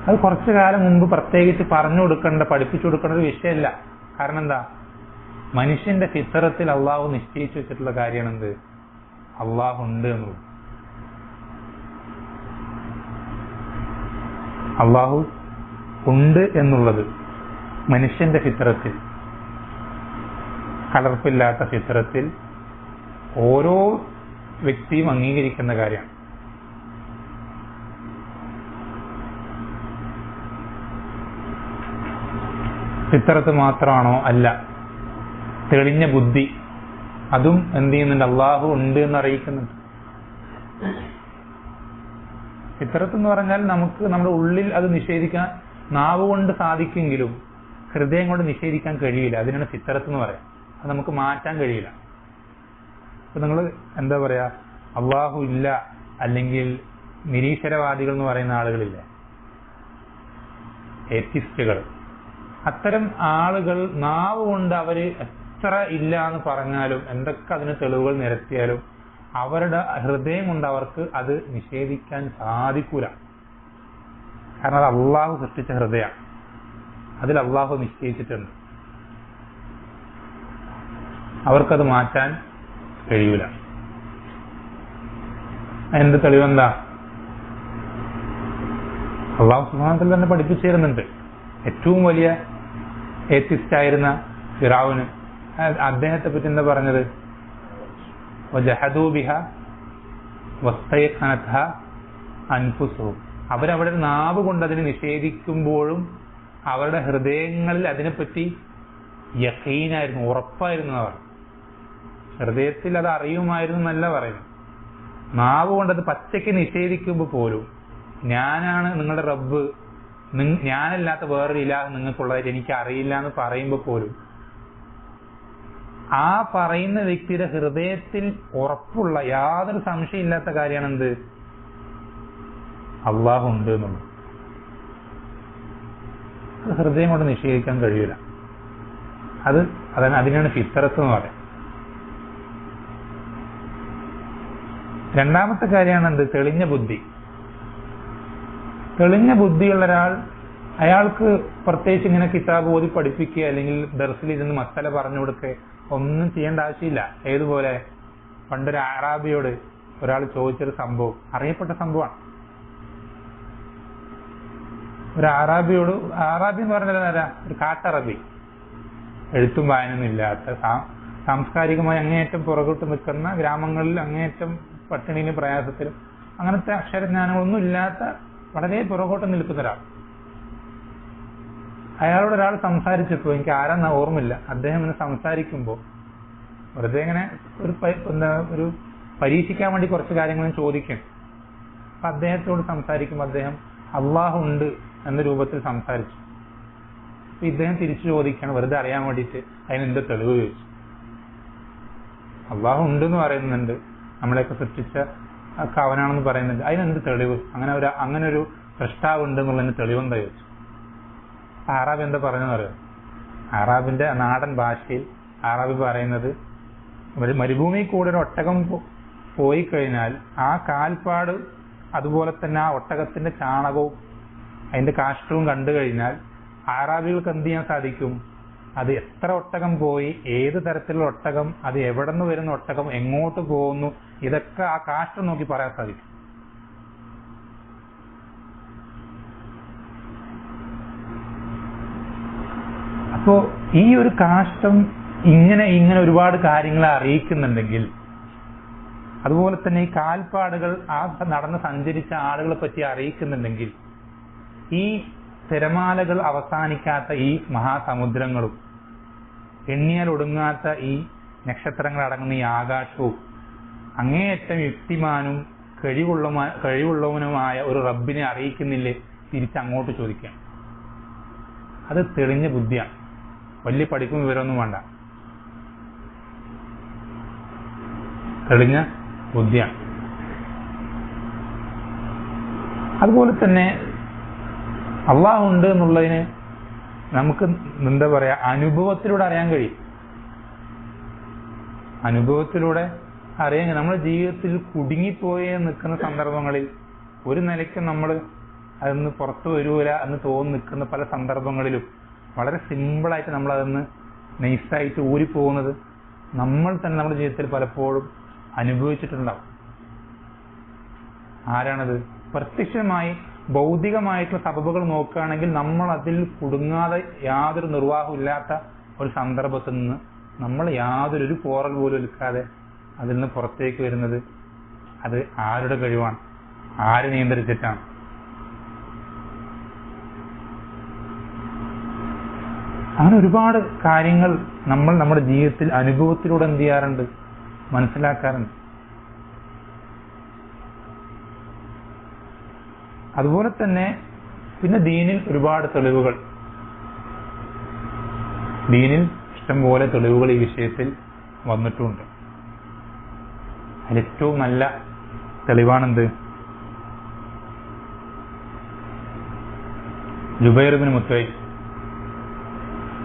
A: അത് കുറച്ചു കാലം മുമ്പ് പ്രത്യേകിച്ച് പറഞ്ഞു കൊടുക്കേണ്ട, പഠിപ്പിച്ചു കൊടുക്കേണ്ട ഒരു വിഷയമല്ല. കാരണം എന്താ? മനുഷ്യന്റെ ഫിത്രത്തിൽ അള്ളാഹു നിശ്ചയിച്ചു വെച്ചിട്ടുള്ള കാര്യമാണ് എന്ത്? അള്ളാഹു ഉണ്ട് എന്നുള്ളത്. അള്ളാഹു ഉണ്ട് എന്നുള്ളത് മനുഷ്യന്റെ ഫിത്രത്തിൽ, കലർപ്പില്ലാത്ത ഫിത്രത്തിൽ ഓരോ വ്യക്തിയും അംഗീകരിക്കുന്ന കാര്യമാണ്. ഫിത്രത്ത് മാത്രമാണോ? അല്ല. തെളിഞ്ഞ ബുദ്ധി, അതും എന്ത് ചെയ്യുന്നുണ്ട്? അള്ളാഹു ഉണ്ട് എന്ന് അറിയിക്കുന്നുണ്ട്. ഫിത്രത്ത് എന്ന് പറഞ്ഞാൽ നമുക്ക് നമ്മുടെ ഉള്ളിൽ അത് നിഷേധിക്കാൻ നാവ് കൊണ്ട് സാധിക്കുമെങ്കിലും ഹൃദയം കൊണ്ട് നിഷേധിക്കാൻ കഴിയില്ല. അതിനാണ് ഫിത്രത്ത് എന്ന് പറയാം. അത് നമുക്ക് മാറ്റാൻ കഴിയില്ല. അപ്പൊ നിങ്ങൾ എന്താ പറയാ? അള്ളാഹു ഇല്ല, അല്ലെങ്കിൽ നിരീശ്വരവാദികൾ എന്ന് പറയുന്ന ആളുകളില്ലേ, ഏത്തിസ്റ്റുകൾ. അത്തരം ആളുകൾ നാവ് കൊണ്ട് അവർ എത്ര ഇല്ല എന്ന് പറഞ്ഞാലും എന്തൊക്കെ അതിന് തെളിവുകൾ നിരത്തിയാലും അവരുടെ ഹൃദയം കൊണ്ട് അവർക്ക് അത് നിഷേധിക്കാൻ സാധിക്കൂല. കാരണം അത് അള്ളാഹു സൃഷ്ടിച്ച ഹൃദയമാണ്, അതിൽ അള്ളാഹു നിശ്ചയിച്ചിട്ടുണ്ട്, അവർക്കത് മാറ്റാൻ കഴിയൂല. എന്ത് തെളിവെന്താ? അള്ളാഹു സുബ്ഹാനഹു വ തആല തന്നെ പഠിപ്പിച്ചു തരുന്നുണ്ട്. ഏറ്റവും വലിയ ഏത്തിസ്റ്റ് ആയിരുന്ന ഫിറഔന് അദ്ദേഹത്തെ പറ്റി എന്താ പറഞ്ഞത്? വജഹദൂ ബിഹാ വസ്തൈഖനത്ഹാ അൻഫുസുഹും. അവരവരുടെ നാവ് കൊണ്ട് അതിനെ നിഷേധിക്കുമ്പോഴും അവരുടെ ഹൃദയങ്ങളിൽ അതിനെപ്പറ്റി യഖീനായിരുന്നു, ഉറപ്പായിരുന്നു. അവർ ഹൃദയത്തിൽ അത് അറിയുമായിരുന്നു എന്നല്ല പറയുന്നു. നാവ് കൊണ്ട് അത് പച്ചയ്ക്ക് നിഷേധിക്കുമ്പോൾ പോലും ഞാനാണ് നിങ്ങളുടെ റബ്ബ്, ഞാനല്ലാത്ത വേറൊരു ഇലാഹ് നിങ്ങൾക്കുള്ളതായിട്ട് എനിക്ക് അറിയില്ല എന്ന് പറയുമ്പോൾ പോലും ആ പറയുന്ന വ്യക്തിയുടെ ഹൃദയത്തിൽ ഉറപ്പുള്ള യാതൊരു സംശയമില്ലാത്ത കാര്യമാണ് എന്ത്? അള്ളാഹു ഉണ്ട് എന്നുള്ളത്. അത് ഹൃദയം കൊണ്ട് നിഷേധിക്കാൻ കഴിയൂല. അതിനാണ് ഫിത്രത്ത് എന്ന് പറയുന്നത്. രണ്ടാമത്തെ കാര്യമാണ് എന്ത്? തെളിഞ്ഞ ബുദ്ധി. തെളിഞ്ഞ ബുദ്ധിയുള്ള ഒരാൾ, അയാൾക്ക് പ്രത്യേകിച്ച് ഇങ്ങനെ കിതാബ് ഓതി പഠിപ്പിക്കുക അല്ലെങ്കിൽ ദർസിൽ ഇരുന്ന് മസല പറഞ്ഞു കൊടുക്കുക ഒന്നും ചെയ്യേണ്ട ആവശ്യമില്ല. ഏതുപോലെ പണ്ടൊരു അറാബിയോട് ഒരാൾ ചോദിച്ചൊരു സംഭവം, അറിയപ്പെട്ട സംഭവമാണ്. ഒരു അറാബിയോട്, അറാബി എന്ന് പറഞ്ഞാൽ ആരാ? ഒരു കാട്ടറബി, എഴുത്തും വായനൊന്നും ഇല്ലാത്ത, സാംസ്കാരികമായി അങ്ങേയറ്റം പുറകോട്ട് നിൽക്കുന്ന, ഗ്രാമങ്ങളിൽ അങ്ങേയറ്റം പട്ടിണിയിലും പ്രയാസത്തിലും അങ്ങനത്തെ അക്ഷരജ്ഞാനങ്ങളൊന്നും ഇല്ലാത്ത വളരെ പുറകോട്ട് നിൽക്കുന്ന ഒരാൾ. അയാളോട് ഒരാൾ സംസാരിച്ചപ്പോൾ, എനിക്ക് ആരാന്ന് ഓർമ്മയില്ല, അദ്ദേഹം ഇങ്ങനെ സംസാരിക്കുമ്പോൾ വെറുതെ ഇങ്ങനെ ഒരു പരീക്ഷിക്കാൻ വേണ്ടി കുറച്ച് കാര്യങ്ങളും ചോദിക്കും. അപ്പൊ അദ്ദേഹത്തോട് സംസാരിക്കുമ്പോൾ അദ്ദേഹം അള്ളാഹു ഉണ്ട് എന്ന രൂപത്തിൽ സംസാരിച്ചു. അപ്പൊ ഇദ്ദേഹം തിരിച്ചു ചോദിക്കുകയാണ്, വെറുതെ അറിയാൻ വേണ്ടിയിട്ട്, അതിനെന്ത് തെളിവ് ചോദിച്ചു. അള്ളാഹു ഉണ്ടെന്ന് പറയുന്നുണ്ട്, നമ്മളെയൊക്കെ സൃഷ്ടിച്ച അവനാണെന്ന് പറയുന്നുണ്ട്, അതിനെന്ത് തെളിവ്? അങ്ങനെ ഒരു സൃഷ്ടാവ് ഉണ്ട് എന്നുള്ളതിന് തെളിവെന്താ ചോദിച്ചു. അറാബി എന്താ പറഞ്ഞെന്ന് പറയാം? അറാബിന്റെ നാടൻ ഭാഷയിൽ അറാബി പറയുന്നത്, മരുഭൂമിയിൽ കൂടെ ഒരു ഒട്ടകം പോയി കഴിഞ്ഞാൽ ആ കാൽപ്പാട്, അതുപോലെ തന്നെ ആ ഒട്ടകത്തിന്റെ ചാണകവും അതിന്റെ കാഷ്ടവും കണ്ടു കഴിഞ്ഞാൽ അറാബികൾക്ക് എന്ത് ചെയ്യാൻ സാധിക്കും? അത് എത്ര ഒട്ടകം പോയി, ഏത് തരത്തിലുള്ള ഒട്ടകം, അത് എവിടെ നിന്ന് വരുന്ന ഒട്ടകം, എങ്ങോട്ട് പോകുന്നു, ഇതൊക്കെ ആ കാഷ്ടം നോക്കി പറയാൻ സാധിക്കും. അപ്പോ ഈ ഒരു കാഷ്ടം ഇങ്ങനെ ഒരുപാട് കാര്യങ്ങളെ അറിയിക്കുന്നുണ്ടെങ്കിൽ, അതുപോലെ തന്നെ ഈ കാൽപ്പാടുകൾ ആ നടന്ന് സഞ്ചരിച്ച ആളുകളെ പറ്റി അറിയിക്കുന്നുണ്ടെങ്കിൽ, ഈ തിരമാലകൾ അവസാനിക്കാത്ത ഈ മഹാസമുദ്രങ്ങളും എണ്ണിയാൽ ഒടുങ്ങാത്ത ഈ നക്ഷത്രങ്ങൾ അടങ്ങുന്ന ഈ ആകാശവും അങ്ങേയറ്റം യുക്തിമാനും കഴിവുള്ളവനുമായ ഒരു റബ്ബിനെ അറിയിക്കുന്നില്ലേ? തിരിച്ചങ്ങോട്ട് ചോദിക്കാം. അത് തെളിഞ്ഞ ബുദ്ധിയാണ്. വലിയ പഠിപ്പും വിവരമൊന്നും വേണ്ട, തെളിഞ്ഞ ബുദ്ധിയാണ്. അതുപോലെ തന്നെ അള്ളാഹു ഉണ്ട് എന്നുള്ളതിന് നമുക്ക് എന്താ പറയാ, അനുഭവത്തിലൂടെ അറിയാൻ കഴിയും. അനുഭവത്തിലൂടെ അറിയാൻ, നമ്മുടെ ജീവിതത്തിൽ കുടുങ്ങിപ്പോയി നിൽക്കുന്ന സന്ദർഭങ്ങളിൽ ഒരു നിലയ്ക്ക് നമ്മൾ അതിന്ന് പുറത്തു വരൂല എന്ന് തോന്നി നിൽക്കുന്ന പല സന്ദർഭങ്ങളിലും വളരെ സിമ്പിളായിട്ട് നമ്മൾ അതിന്ന് നൈസായിട്ട് ഊരിപ്പോകുന്നത് നമ്മൾ തന്നെ നമ്മുടെ ജീവിതത്തിൽ പലപ്പോഴും അനുഭവിച്ചിട്ടുണ്ടാവും. ആരാണത്? പ്രത്യക്ഷമായി ഭൗതികമായിട്ടുള്ള സബബുകൾ നോക്കുകയാണെങ്കിൽ നമ്മൾ അതിൽ കുടുങ്ങാതെ യാതൊരു നിർവാഹവും ഇല്ലാത്ത ഒരു സന്ദർഭത്തിൽ നിന്ന് നമ്മൾ യാതൊരു പോറൽ പോലും എടുക്കാതെ അതിൽ നിന്ന് പുറത്തേക്ക് വരുന്നത് അത് ആരുടെ കഴിവാണ്? ആര് നിയന്ത്രിച്ചിട്ടാണ്? അങ്ങനെ ഒരുപാട് കാര്യങ്ങൾ നമ്മൾ നമ്മുടെ ജീവിതത്തിൽ അനുഭവത്തിലൂടെ എന്ത് ചെയ്യാറുണ്ട്? മനസ്സിലാക്കാറുണ്ട്. അതുപോലെ തന്നെ പിന്നെ ദീനിൽ ഒരുപാട് തെളിവുകൾ, ദീനിൽ ഇഷ്ടംപോലെ തെളിവുകൾ ഈ വിഷയത്തിൽ വന്നിട്ടുണ്ട്. അതിലേറ്റവും നല്ല തെളിവാണെന്ത്? ജുബൈർ ഇബ്നു മുത്വൈം,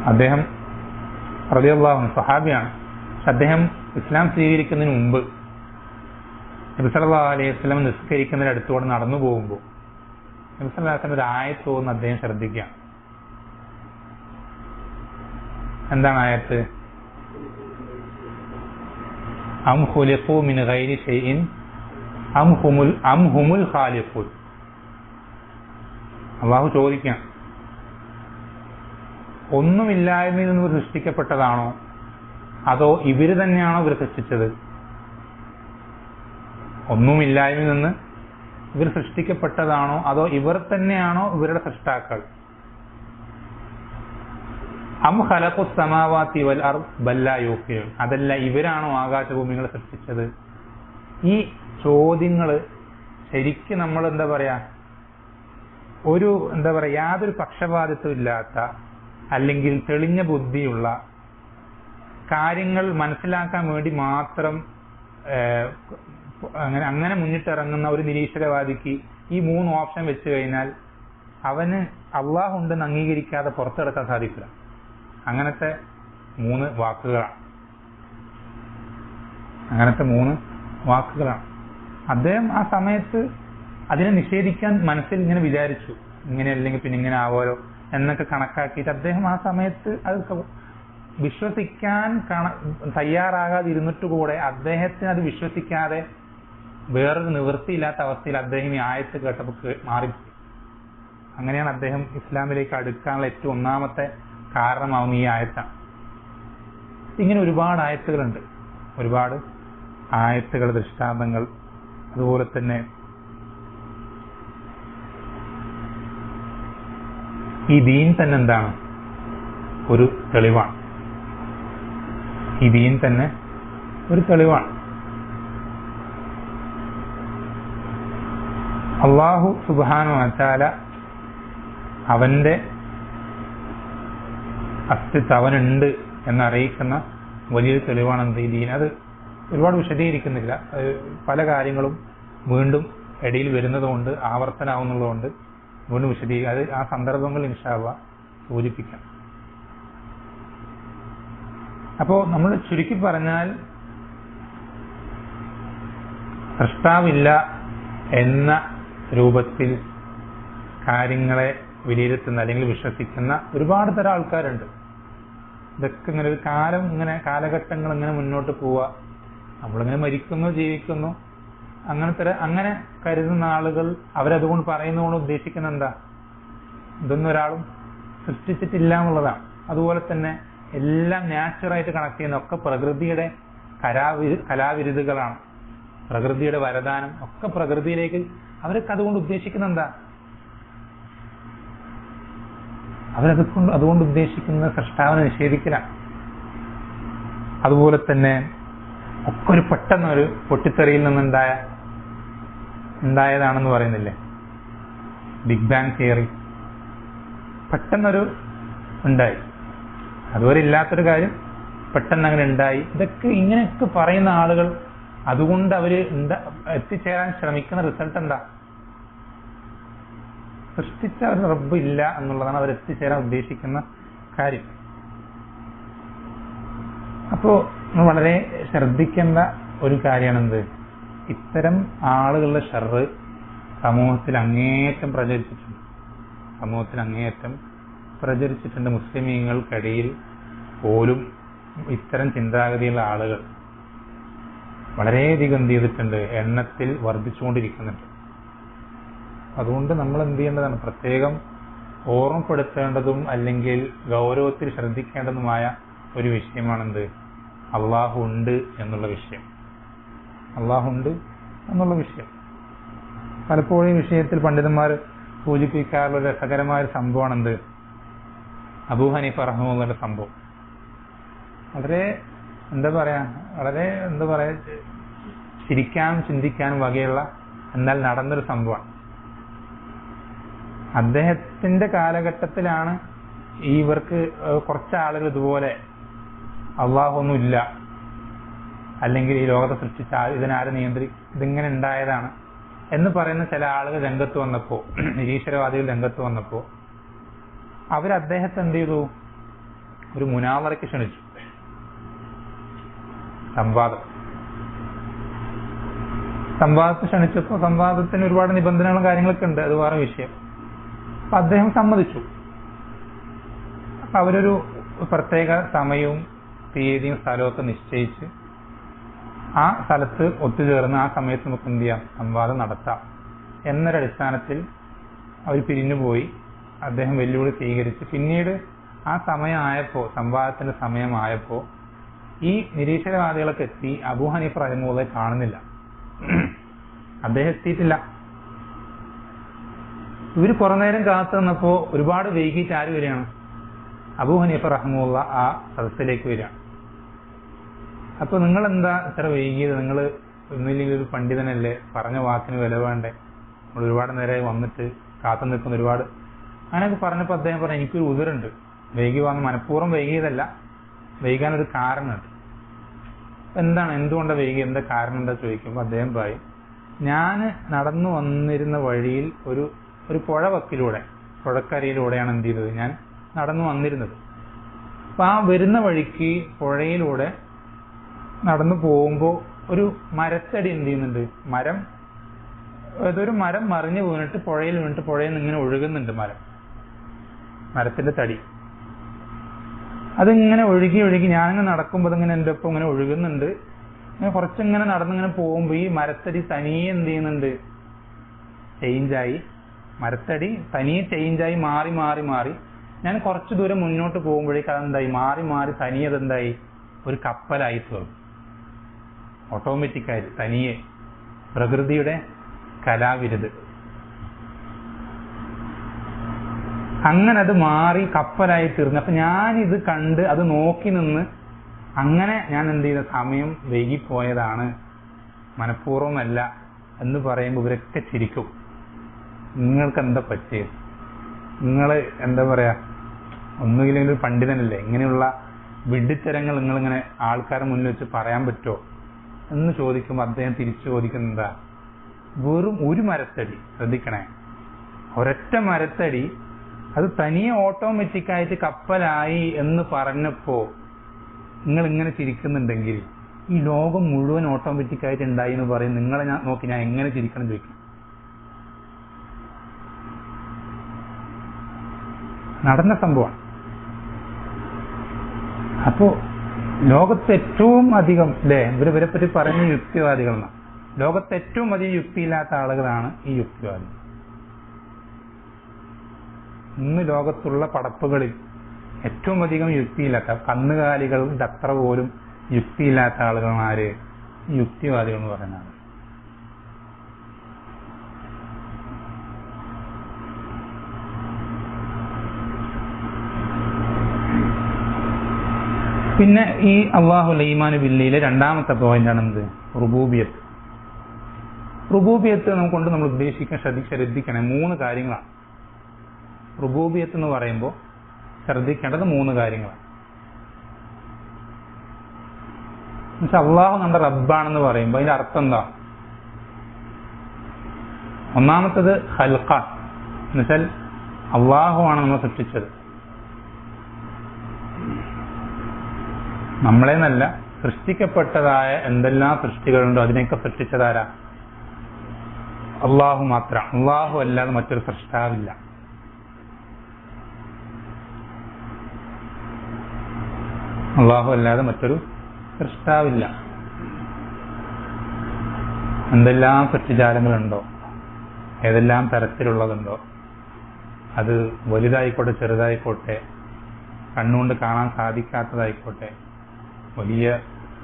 A: അദ്ദേഹം റളിയല്ലാഹു അൻഹു സ്വഹാബിയാണ്. അദ്ദേഹം ഇസ്ലാം സ്വീകരിക്കുന്നതിന് മുമ്പ് നബി സല്ലല്ലാഹു അലൈഹി വസല്ലം നിസ്കരിക്കുന്നതിന് അടുത്തോടെ നടന്നു പോകുമ്പോൾ നബി സല്ലല്ലാഹു അലൈഹി വസല്ലം ഒരു ആയത്ത് ഓതുന്നത് അദ്ദേഹം ശ്രദ്ധിക്കുക. എന്താണ് ആയത്ത്? അം ഖുലിഖൂ മിൻ ഗൈരി ഷൈഇൻ അം ഹുമുൽ ഖാലിഖൂൻ. അല്ലാഹു ചോദിക്കാം, ഒന്നുമില്ലായ്മയിൽ നിന്ന് സൃഷ്ടിക്കപ്പെട്ടതാണോ അതോ ഇവർ തന്നെയാണോ ഇവർ സൃഷ്ടിച്ചത്? ഒന്നുമില്ലായ്മയിൽ നിന്ന് ഇവർ സൃഷ്ടിക്കപ്പെട്ടതാണോ അതോ ഇവർ തന്നെയാണോ ഇവരുടെ സൃഷ്ടാക്കൾ? അം ഖലഖുസ് സമാവാതി വൽ അർദ് ബൽ ലാ യൂഖിനൂൻ. അതല്ല, ഇവരാണോ ആകാശഭൂമികളെ സൃഷ്ടിച്ചത്? ഈ ചോദ്യങ്ങൾ ശരിക്കും നമ്മൾ യാതൊരു പക്ഷപാതിത്വം ഇല്ലാത്ത അല്ലെങ്കിൽ തെളിഞ്ഞ ബുദ്ധിയുള്ള കാര്യങ്ങൾ മനസ്സിലാക്കാൻ വേണ്ടി മാത്രം അങ്ങനെ മുന്നിട്ടിറങ്ങുന്ന ഒരു നിരീശ്വരവാദിക്ക് ഈ 3 ഓപ്ഷൻ വെച്ച് കഴിഞ്ഞാൽ അവന് അള്ളാഹു ഉണ്ടെന്ന് അംഗീകരിക്കാതെ പുറത്തെടുക്കാൻ സാധിക്കില്ല. അങ്ങനത്തെ 3 വാക്കുകളാണ്. അദ്ദേഹം ആ സമയത്ത് അതിനെ നിഷേധിക്കാൻ മനസ്സിൽ ഇങ്ങനെ വിചാരിച്ചു, ഇങ്ങനെ അല്ലെങ്കിൽ പിന്നെ ഇങ്ങനെ ആവുമല്ലോ എന്നൊക്കെ കണക്കാക്കിയിട്ട് അദ്ദേഹം ആ സമയത്ത് അത് വിശ്വസിക്കാൻ തയ്യാറാകാതെ ഇരുന്നിട്ട് കൂടെ അദ്ദേഹത്തിന് അത് വിശ്വസിക്കാതെ വേറൊരു നിവൃത്തിയില്ലാത്ത അവസ്ഥയിൽ അദ്ദേഹം ഈ ആയത്ത് കേട്ടപ്പോൾ മാറിപ്പോയി. അങ്ങനെയാണ് അദ്ദേഹം ഇസ്ലാമിലേക്ക് അടുക്കാനുള്ള ഏറ്റവും ഒന്നാമത്തെ കാരണമാവുന്ന ഈ ആയത്താണ്. ഇങ്ങനെ ഒരുപാട് ആയത്തുകളുണ്ട്, ഒരുപാട് ആയത്തുകൾ, ദൃഷ്ടാന്തങ്ങൾ. അതുപോലെ തന്നെ ഈ ദീൻ തന്നെ എന്താണ്? ഒരു തെളിവാണ്. ഈ ദീൻ തന്നെ ഒരു തെളിവാണ്. അല്ലാഹു സുബ്ഹാനഹു വ തആല അവന്റെ അസ്തിത്വം, അവനുണ്ട് എന്നറിയിക്കുന്ന വലിയൊരു തെളിവാണ് എന്ത്? ഈ ദീൻ. അത് ഒരുപാട് വിശദീകരിക്കുന്നില്ല, പല കാര്യങ്ങളും വീണ്ടും ഇടയിൽ വരുന്നതുകൊണ്ട് ആവർത്തനാവുന്നതുകൊണ്ട് വീണ്ടും അത് ആ സന്ദർഭങ്ങൾ ഇൻഷാ അല്ലാഹ് സൂചിപ്പിക്കാം. അപ്പോൾ നമ്മൾ ചുരുക്കി പറഞ്ഞാൽ സൃഷ്ടാവില്ല എന്ന രൂപത്തിൽ കാര്യങ്ങളെ വിലയിരുത്തുന്ന അല്ലെങ്കിൽ വിശ്വസിക്കുന്ന ഒരുപാട് തരം ആൾക്കാരുണ്ട്. ഇതൊക്കെ ഇങ്ങനെ ഒരു കാലഘട്ടങ്ങൾ ഇങ്ങനെ മുന്നോട്ട് പോവുക, നമ്മളിങ്ങനെ മരിക്കുന്നു, ജീവിക്കുന്നു, അങ്ങനെ കരുതുന്ന ആളുകൾ അവരതുകൊണ്ട് പറയുന്നതുകൊണ്ട് ഉദ്ദേശിക്കുന്ന എന്താ? ഇതൊന്നും ഒരാളും സൃഷ്ടിച്ചിട്ടില്ല എന്നുള്ളതാണ്. അതുപോലെ തന്നെ എല്ലാം നാച്ചുറായിട്ട് കണക്ട് ചെയ്യുന്ന ഒക്കെ പ്രകൃതിയുടെ കലാവിരുതുകളാണ്, പ്രകൃതിയുടെ വരദാനം ഒക്കെ പ്രകൃതിയിലേക്ക്. അവരൊക്കെ അതുകൊണ്ട് ഉദ്ദേശിക്കുന്ന എന്താ? അതുകൊണ്ട് ഉദ്ദേശിക്കുന്ന സൃഷ്ടാവിനെ നിഷേധിക്കലാണ്. അതുപോലെ തന്നെ ഒക്കെ ഒരു പെട്ടെന്നൊരു പൊട്ടിത്തെറിയിൽ നിന്നുണ്ടായതാണെന്ന് പറയുന്നില്ലേ, ബിഗ് ബാങ് തിയറി. പെട്ടെന്നൊരു ഉണ്ടായി, അതുവരെ ഇല്ലാത്തൊരു കാര്യം പെട്ടെന്ന് അങ്ങനെ ഉണ്ടായി. ഇതൊക്കെ ഇങ്ങനെയൊക്കെ പറയുന്ന ആളുകൾ അതുകൊണ്ട് അവര് എത്തിച്ചേരാൻ ശ്രമിക്കുന്ന റിസൾട്ട് എന്താ? സൃഷ്ടിച്ച ഒരു റബ്ബ് ഇല്ല എന്നുള്ളതാണ് അവർ എത്തിച്ചേരാൻ ഉദ്ദേശിക്കുന്ന കാര്യം. അപ്പോ നമ്മൾ വളരെ ശ്രദ്ധിക്കേണ്ട ഒരു കാര്യമാണെന്ത്? ഇത്തരം ആളുകളുടെ ഷർറ് സമൂഹത്തിൽ അങ്ങേയറ്റം പ്രചരിച്ചിട്ടുണ്ട്. മുസ്ലിമീങ്ങൾക്കിടയിൽ പോലും ഇത്തരം ചിന്താഗതിയുള്ള ആളുകൾ വളരെയധികം എന്ത് ചെയ്തിട്ടുണ്ട്? എണ്ണത്തിൽ വർദ്ധിച്ചുകൊണ്ടിരിക്കുന്നുണ്ട്. അതുകൊണ്ട് നമ്മൾ എന്ത് ചെയ്യേണ്ടതാണ്? പ്രത്യേകം ഓർമ്മപ്പെടുത്തേണ്ടതും അല്ലെങ്കിൽ ഗൗരവത്തിൽ ശ്രദ്ധിക്കേണ്ടതുമായ ഒരു വിഷയമാണെന്ത്? അള്ളാഹു ഉണ്ട് എന്നുള്ള വിഷയം. പലപ്പോഴും ഈ വിഷയത്തിൽ പണ്ഡിതന്മാർ സൂചിപ്പിക്കാറുള്ള രസകരമായ ഒരു സംഭവമാണ് എന്ത്? അബൂ ഹനീഫ റഹിമഹുള്ളാഹിന്റെ സംഭവം. വളരെ ചിരിക്കാനും ചിന്തിക്കാനും വകയുള്ള എന്നാൽ നടന്നൊരു സംഭവമാണ്. അദ്ദേഹത്തിന്റെ കാലഘട്ടത്തിലാണ് ഇവർക്ക് കുറച്ച് ആളുകൾ ഇതുപോലെ അള്ളാഹൊന്നുമില്ല, അല്ലെങ്കിൽ ഈ ലോകത്തെ സൃഷ്ടിച്ച ഇതിനാരും ഇതിങ്ങനെ ഉണ്ടായതാണ് എന്ന് പറയുന്ന ചില ആളുകൾ രംഗത്ത് വന്നപ്പോൾ, നിരീശ്വരവാദികൾ രംഗത്ത് വന്നപ്പോൾ അദ്ദേഹത്തെ എന്ത് ചെയ്തു? ഒരു മുനാവറയ്ക്ക് ക്ഷണിച്ചു. സംവാദത്തിന് ക്ഷണിച്ചപ്പോൾ സംവാദത്തിന് ഒരുപാട് നിബന്ധനകളും കാര്യങ്ങളൊക്കെ ഉണ്ട്, അത് വേറെ വിഷയം. അപ്പൊ അദ്ദേഹം സമ്മതിച്ചു. അപ്പൊ അവരൊരു പ്രത്യേക സമയവും തീയതിയും സ്ഥലമൊക്കെ നിശ്ചയിച്ച് ആ സ്ഥലത്ത് ഒത്തുചേർന്ന് ആ സമയത്ത് നമുക്ക് എന്ത് ചെയ്യാം, സംവാദം നടത്താം എന്നൊരടിസ്ഥാനത്തിൽ അവർ പിരിഞ്ഞുപോയി. അദ്ദേഹം വെല്ലുവിളി സ്വീകരിച്ച് പിന്നീട് ആ സമയമായപ്പോ, സംവാദത്തിന്റെ സമയമായപ്പോ ഈ നിരീശ്വരവാദികളൊക്കെ എത്തി. അബൂ ഹനീഫ റഹിമഹുള്ളയെ കാണുന്നില്ല, അദ്ദേഹം എത്തിയിട്ടില്ല. ഇവര് കുറെ നേരം കാത്തു നിന്നപ്പോ ഒരുപാട് വൈകിട്ട് ആര് വരികയാണ്? അബൂ ഹനീഫ റഹിമഹുള്ള ആ സദസ്സിലേക്ക് വരികയാണ്. അപ്പൊ നിങ്ങൾ എന്താ ഇത്ര വൈകിയത്? നിങ്ങൾ ഒന്നില്ലെങ്കിൽ ഒരു പണ്ഡിതനല്ലേ, പറഞ്ഞ വാക്കിന് വില വേണ്ടേ, നമ്മൾ ഒരുപാട് നേരമായി വന്നിട്ട് കാത്തു നിൽക്കുന്ന ഒരുപാട്, അങ്ങനെയൊക്കെ പറഞ്ഞപ്പോൾ അദ്ദേഹം പറഞ്ഞു എനിക്കൊരു ഉതിരുണ്ട്, വൈകി വന്ന് മനഃപൂർവ്വം വൈകിയതല്ല, വൈകാനൊരു കാരണമുണ്ട്. എന്താണ്, എന്തുകൊണ്ടാണ് വൈകി, എന്താ കാരണം എന്താ ചോദിക്കുമ്പോൾ അദ്ദേഹം പറയും, ഞാൻ നടന്നു വന്നിരുന്ന വഴിയിൽ ഒരു പുഴവക്കിലൂടെ, പുഴക്കരയിലൂടെയാണ് എന്ത് ചെയ്തത്, ഞാൻ നടന്നു വന്നിരുന്നത്. അപ്പൊ ആ വരുന്ന വഴിക്ക് പുഴയിലൂടെ നടന്നു പോകുമ്പോൾ ഒരു മരത്തടി എന്ത് ചെയ്യുന്നുണ്ട്, ഏതൊരു മരം മറിഞ്ഞു വീണിട്ട് പുഴയിൽ വീണിട്ട് പുഴയിൽ നിന്ന് ഇങ്ങനെ ഒഴുകുന്നുണ്ട് മരത്തിന്റെ തടി. അതിങ്ങനെ ഒഴുകി ഞാനിങ്ങനെ നടക്കുമ്പോൾ അതിങ്ങനെ എൻ്റെ ഒപ്പം ഇങ്ങനെ ഒഴുകുന്നുണ്ട്. ഇങ്ങനെ കുറച്ചിങ്ങനെ നടന്നിങ്ങനെ പോകുമ്പോൾ ഈ മരത്തടി തനിയെ എന്ത് ചെയ്യുന്നുണ്ട്, ചേഞ്ചായി, മരത്തടി തനിയെ ചേഞ്ചായി മാറി ഞാൻ കുറച്ചു ദൂരം മുന്നോട്ട് പോകുമ്പോഴേക്ക് അതെന്തായി, മാറി തനിയെ അതെന്തായി, ഒരു കപ്പലായി തീർന്നു. ഓട്ടോമാറ്റിക്കായി തനിയെ, പ്രകൃതിയുടെ കലാവിരുത്. അങ്ങനെ അത് മാറി കപ്പലായി തീർന്നു. അപ്പൊ ഞാനിത് കണ്ട് അത് നോക്കി നിന്ന് അങ്ങനെ ഞാൻ എന്ത് ചെയ്ത, സമയം വൈകിപ്പോയതാണ്, മനഃപൂർവ്വമല്ല എന്ന് പറയുമ്പോൾ ഇവരൊക്കെ ചിരിക്കും. നിങ്ങൾക്ക് എന്താ പറ്റിയത്? നിങ്ങൾ എന്താ പറയാ, ഒന്നുകില്ലെങ്കിൽ ഒരു പണ്ഡിതനല്ലേ, ഇങ്ങനെയുള്ള വിഡ്ഢിത്തരങ്ങൾ നിങ്ങളിങ്ങനെ ആൾക്കാരുടെ മുന്നിൽ വെച്ച് പറയാൻ പറ്റുമോ എന്ന് ചോദിക്കുമ്പോൾ അദ്ദേഹം തിരിച്ചു ചോദിക്കുന്നത്, വെറും ഒരു മരത്തടി, ശ്രദ്ധിക്കണേ, ഒരൊറ്റ മരത്തടി അത് തനിയെ ഓട്ടോമാറ്റിക്കായിട്ട് കപ്പലായി എന്ന് പറഞ്ഞപ്പോ നിങ്ങൾ ഇങ്ങനെ ചിരിക്കുന്നുണ്ടെങ്കിൽ ഈ ലോകം മുഴുവൻ ഓട്ടോമാറ്റിക്കായിട്ട് ഉണ്ടായി എന്ന് പറയും. നിങ്ങളെ ഞാൻ നോക്കി ഞാൻ എങ്ങനെ ചിരിക്കണം ചോദിക്കും. നടന്ന സംഭവമാണ്. അപ്പോ ലോകത്ത് ഏറ്റവും അധികം ഇവരെ പറ്റി പറഞ്ഞ യുക്തിവാദികളെന്നാണ്. ലോകത്ത് ഏറ്റവും അധികം യുക്തിയില്ലാത്ത ആളുകളാണ് ഈ യുക്തിവാദികൾ. ഇന്ന് ലോകത്തുള്ള പടപ്പുകളിൽ ഏറ്റവും അധികം യുക്തിയില്ലാത്ത, കന്നുകാലികളുടെ അത്ര പോലും യുക്തിയില്ലാത്ത ആളുകളാണ് ആര്? യുക്തിവാദികൾ എന്ന് പറയുന്നത്. പിന്നെ ഈ അല്ലാഹുൽ ഈമാനു ബില്ലയിലെ രണ്ടാമത്തെ പോയിന്റാണ് എന്ത്? റുബൂബിയത്ത്. റുബൂബിയത്ത് കൊണ്ട് നമ്മൾ ഉദ്ദേശിക്കാൻ ശ്രദ്ധിക്കണേ 3 കാര്യങ്ങളാണ്. റുബൂബിയത്ത് എന്ന് പറയുമ്പോൾ ശ്രദ്ധിക്കേണ്ടത് 3 കാര്യങ്ങളാണ്. എന്നുവെച്ചാൽ അള്ളാഹു നമ്മുടെ റബ്ബാണെന്ന് പറയുമ്പോൾ അതിന്റെ അർത്ഥം എന്താ? ഒന്നാമത്തത് ഖൽഖാണ്, എന്നുവെച്ചാൽ അള്ളാഹുവാണ് നമ്മൾ സൃഷ്ടിച്ചത്. നമ്മളെന്നല്ല, സൃഷ്ടിക്കപ്പെട്ടതായ എന്തെല്ലാം സൃഷ്ടികളുണ്ടോ അതിനെയൊക്കെ സൃഷ്ടിച്ചതാരാ? അള്ളാഹു മാത്രം. അള്ളാഹു അല്ലാതെ മറ്റൊരു സൃഷ്ടാവില്ല. അള്ളാഹു അല്ലാതെ മറ്റൊരു സൃഷ്ടാവില്ല. എന്തെല്ലാം സൃഷ്ടിജാലങ്ങളുണ്ടോ, ഏതെല്ലാം തരത്തിലുള്ളതുണ്ടോ, അത് വലുതായിക്കോട്ടെ ചെറുതായിക്കോട്ടെ, കണ്ണുകൊണ്ട് കാണാൻ സാധിക്കാത്തതായിക്കോട്ടെ, വലിയ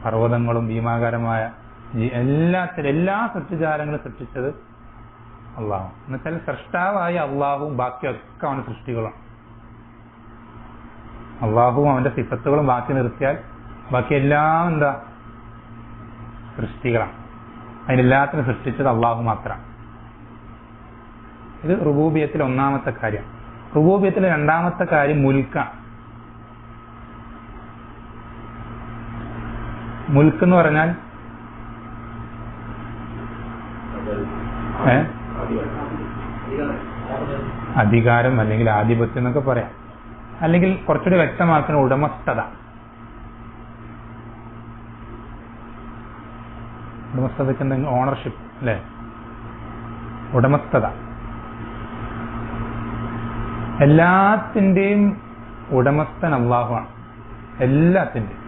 A: പർവ്വതങ്ങളും ഭീമാകാരമായ എല്ലാ സൃഷ്ടിജാലങ്ങളും സൃഷ്ടിച്ചത് അള്ളാഹു. എന്നുവെച്ചാൽ സൃഷ്ടാവായ അള്ളാഹുവും ബാക്കിയൊക്കെ അവന്റെ സൃഷ്ടികളാണ്. അള്ളാഹുവും അവന്റെ സിഫത്തുകളും ബാക്കി നിർത്തിയാൽ ബാക്കി എല്ലാം എന്താ? സൃഷ്ടികളാണ്. അതിനെല്ലാത്തിനും സൃഷ്ടിച്ചത് അള്ളാഹു മാത്രമാണ്. ഇത് റുബൂബിയത്തിൽ ഒന്നാമത്തെ കാര്യം. റുബൂബിയത്തിലെ രണ്ടാമത്തെ കാര്യം മുൽക്കാണ്. മുൽക്ക് എന്ന് പറഞ്ഞാൽ അധികാരം അല്ലെങ്കിൽ ആധിപത്യം എന്നൊക്കെ പറയാം. അല്ലെങ്കിൽ കുറച്ചുകൂടി വ്യക്തമാക്കുന്ന ഉടമസ്ഥത. ഉടമസ്ഥതയ്ക്ക് എന്തെങ്കിലും ഓണർഷിപ്പ് അല്ലേ? ഉടമസ്ഥത. എല്ലാത്തിൻ്റെയും ഉടമസ്ഥൻ അല്ലാഹുവാണ്. എല്ലാത്തിൻ്റെയും.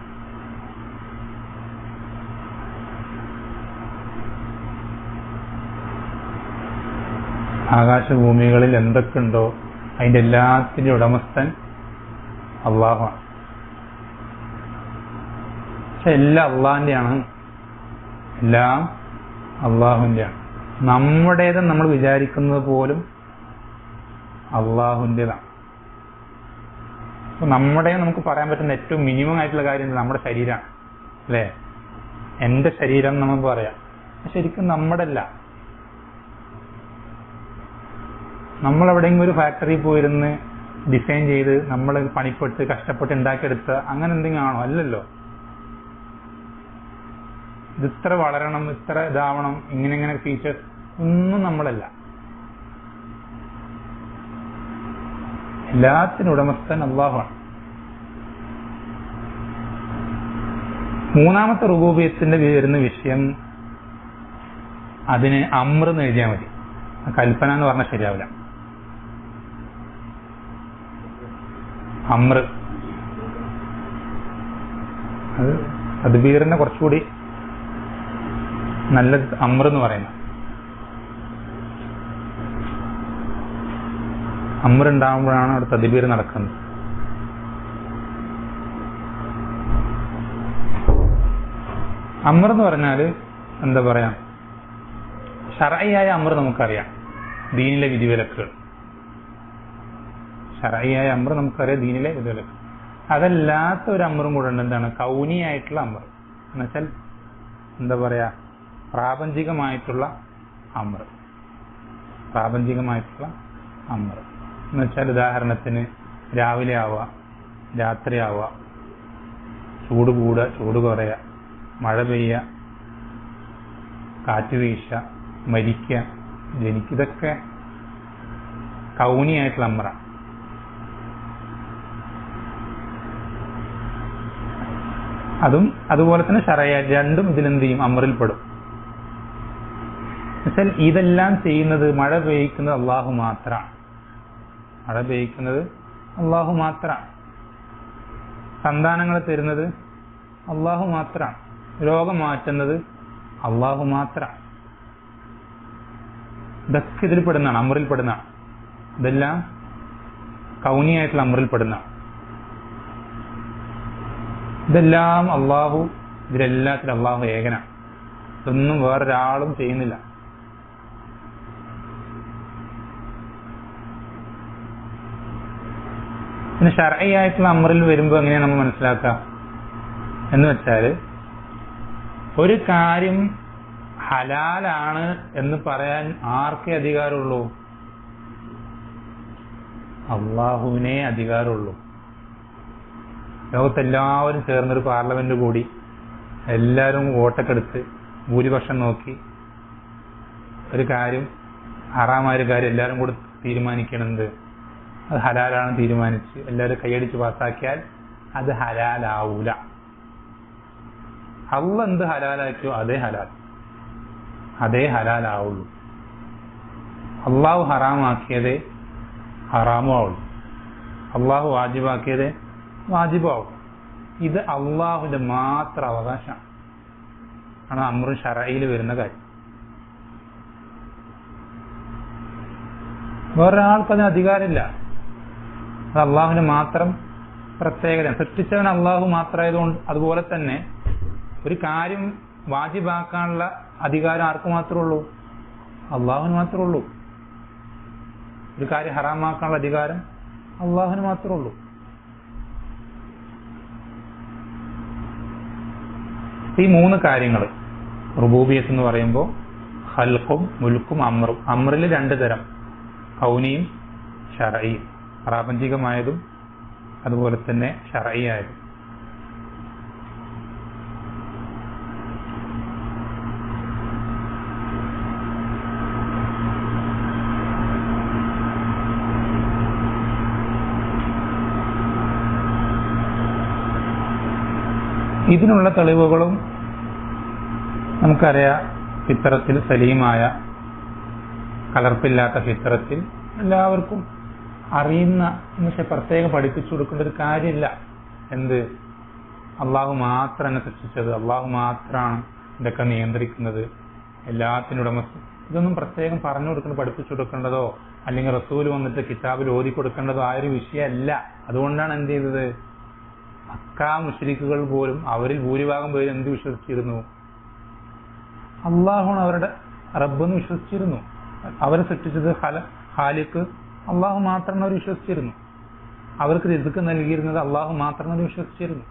A: ആകാശഭൂമികളിൽ എന്തൊക്കെയുണ്ടോ അതിൻ്റെ എല്ലാത്തിൻ്റെയും ഉടമസ്ഥൻ അല്ലാഹുവാണ്. പക്ഷെ എല്ലാം അള്ളാഹിൻ്റെയാണ്. എല്ലാം അള്ളാഹുവിൻ്റെയാണ്. നമ്മുടേതെന്ന് നമ്മൾ വിചാരിക്കുന്നത് പോലും അള്ളാഹുവിൻ്റെതാണ്. അപ്പൊ നമ്മുടെ നമുക്ക് പറയാൻ പറ്റുന്ന ഏറ്റവും മിനിമം ആയിട്ടുള്ള കാര്യം നമ്മുടെ ശരീരമാണ് അല്ലേ? എൻ്റെ ശരീരം നമ്മൾ പറയാം. ശരിക്കും നമ്മുടെ അല്ല. നമ്മൾ എവിടെയെങ്കിലും ഒരു ഫാക്ടറിയിൽ പോയിരുന്ന് ഡിസൈൻ ചെയ്ത് നമ്മൾ പണിപ്പെട്ട് കഷ്ടപ്പെട്ട് ഉണ്ടാക്കിയെടുത്ത അങ്ങനെ എന്തെങ്കിലും ആണോ? അല്ലല്ലോ. ഇതിത്ര വളരണം, ഇത്ര ഇതാവണം, ഇങ്ങനെ ഫീച്ചേഴ്സ് ഒന്നും നമ്മളല്ല. എല്ലാത്തിനും ഉടമസ്ഥൻ അല്ലാഹുവാണ്. മൂന്നാമത്തെ റുബൂബിയത്തിന്റെ വരുന്ന വിഷയം, അതിന് അമ്ർ എന്ന് എഴുതിയാൽ മതി. കൽപ്പന എന്ന് പറഞ്ഞാൽ ശരിയാവില്ല. അമ്ർ അത് തദ്ബീറിനെ കുറച്ചുകൂടി നല്ല അമ്ർ എന്ന് പറയുന്നത്. അമ്ർ ഉണ്ടാകുമ്പോഴാണ് അവിടെ തദ്ബീർ നടക്കുന്നത്. അമ്ർ എന്ന് പറഞ്ഞാൽ എന്താ പറയാ, ശർഈയായ അമ്ർ നമുക്കറിയാം, ദീനിലെ വിധിവിലക്കുകൾ. ശർഈയായ അമ്ർ നമുക്കറിയാം, ദീനിലെ വിധിവിലക്കുകൾ. അതല്ലാത്ത ഒരു അമ്രും കൂടെ ഉണ്ട്. എന്താണ്? കൗനിയായിട്ടുള്ള അമ്ർ എന്നുവെച്ചാൽ എന്താ പറയാ, പ്രാപഞ്ചികമായിട്ടുള്ള അമ്ർ. പ്രാപഞ്ചികമായിട്ടുള്ള അമ്ർ എന്നുവെച്ചാൽ ഉദാഹരണത്തിന് രാവിലെ ആവുക, രാത്രി ആവുക, ചൂട് കൂടുക, ചൂട് കുറയുക, മഴ പെയ്യുക, കാറ്റ് വീശുക, മരിക്കുക, ജനിക്കുക, ഇതൊക്കെ കൗനിയായിട്ടുള്ള അമ്രാണ്. അതും അതുപോലെ തന്നെ ശറഈ, രണ്ടും ഇതിലെന്ത് ചെയ്യും? അമ്രിൽപ്പെടും. എന്നുവെച്ചാൽ ഇതെല്ലാം ചെയ്യുന്നത്, മഴ പെയ്യിക്കുന്നത് അള്ളാഹു മാത്രമാണ്. മഴ പെയ്യിക്കുന്നത് അള്ളാഹു മാത്രമാണ്. സന്താനങ്ങളെ തരുന്നത് അള്ളാഹു മാത്രമാണ്. രോഗം മാറ്റുന്നത് അള്ളാഹു മാത്രമാണ്. ഇതൊക്കെ ഇതിൽ പെടുന്നതാണ്, അമ്രിൽ പെടുന്നതാണ്. ഇതെല്ലാം കൗനിയായിട്ടുള്ള അമ്രിൽ പെടുന്നതാണ്. ഇതെല്ലാം അള്ളാഹു, ഇതിലെല്ലാത്തിലും അള്ളാഹു ഏകനാണ്. ഇതൊന്നും വേറൊരാളും ചെയ്യുന്നില്ല. പിന്നെ ശർഈ ആയിട്ടുള്ള അമ്രിൽ വരുമ്പോൾ എങ്ങനെയാണ് നമ്മൾ മനസ്സിലാക്കുക എന്ന് വെച്ചാൽ, ഒരു കാര്യം ഹലാലാണ് എന്ന് പറയാൻ ആർക്കേ അധികാരമുള്ളൂ? അള്ളാഹുവിനെ അധികാരമുള്ളൂ. ലോകത്തെല്ലാവരും ചേർന്നൊരു പാർലമെന്റ് കൂടി എല്ലാവരും വോട്ടൊക്കെ എടുത്ത് ഭൂരിപക്ഷം നോക്കി ഒരു കാര്യം, ഹറാമായ ഒരു കാര്യം എല്ലാവരും കൂടി തീരുമാനിക്കണത് അത് ഹലാലാണെന്ന് തീരുമാനിച്ച് എല്ലാവരും കൈയടിച്ച് പാസ്സാക്കിയാൽ അത് ഹലാലാവൂല. അള്ളാഹ് എന്ത് ഹലാലാക്കിയോ അതേ ഹലാലാവുള്ളൂ. അള്ളാഹു ഹറാമാക്കിയതേ ഹറാമും ആവുള്ളൂ. അള്ളാഹു വാജിബാക്കിയതേ വാജിബാവും. ഇത് അള്ളാഹുവിന്റെ മാത്രം അവകാശമാണ്. ആണ് അമ്രു ശർഈയിൽ വരുന്ന കാര്യം. വേറൊരാൾക്ക് അതിന് അധികാരമില്ല. അത് അള്ളാഹുവിന് മാത്രം പ്രത്യേകത. സൃഷ്ടിച്ചവൻ അള്ളാഹു മാത്രമായതുകൊണ്ട് അതുപോലെ തന്നെ ഒരു കാര്യം വാജിബാക്കാനുള്ള അധികാരം ആർക്ക് മാത്രമേ ഉള്ളൂ? അള്ളാഹുവിന് മാത്രമേ ഉള്ളൂ. ഒരു കാര്യം ഹറാമാക്കാനുള്ള അധികാരം അള്ളാഹുവിന് മാത്രമേ ഉള്ളൂ. ഈ മൂന്ന് കാര്യങ്ങൾ റുബൂബിയത്ത് എന്ന് പറയുമ്പോൾ ഖൽഖും മുൽക്കും അമ്രും. അമ്രിൽ രണ്ട് തരം, കൗനിയും ശർഈയും. പ്രാപഞ്ചികമായതും അതുപോലെ തന്നെ ശർഈ ആയതും. ഇതിനുള്ള തെളിവുകളും നമുക്കറിയാം. ഫിത്രത്തിൽ സലീമായ, കലർപ്പില്ലാത്ത ഫിത്രത്തിൽ എല്ലാവർക്കും അറിയുന്ന, എന്നുവെച്ചാൽ പ്രത്യേകം പഠിപ്പിച്ചു കൊടുക്കേണ്ട ഒരു കാര്യമില്ല. എന്ത്? അള്ളാഹു മാത്രം എന്നെ സൃഷ്ടിച്ചത്, അള്ളാഹു മാത്രമാണ് ഇതൊക്കെ നിയന്ത്രിക്കുന്നത്, എല്ലാത്തിനും ഉടമസ്ഥ. ഇതൊന്നും പ്രത്യേകം പറഞ്ഞു കൊടുക്കേണ്ട, പഠിപ്പിച്ചു കൊടുക്കേണ്ടതോ അല്ലെങ്കിൽ റസൂൽ വന്നിട്ട് കിതാബിൽ ഓതി കൊടുക്കേണ്ടതോ ആയൊരു വിഷയമല്ല. അതുകൊണ്ടാണ് എന്ത് ചെയ്തത്? മക്കാ മുശ്രിക്കുകൾ പോലും അവരിൽ ഭൂരിഭാഗം പേര് എന്ത് വിശ്വസിച്ചിരുന്നു? അള്ളാഹുവാണ് അവരുടെ റബ്ബെന്ന് വിശ്വസിച്ചിരുന്നു. അവരെ സൃഷ്ടിച്ചത് ഖാലിഖ് അള്ളാഹു മാത്രം അവർ വിശ്വസിച്ചിരുന്നു. അവർക്ക് റിസ്ക് നൽകിയിരുന്നത് അള്ളാഹു മാത്രം അവർ വിശ്വസിച്ചിരുന്നു.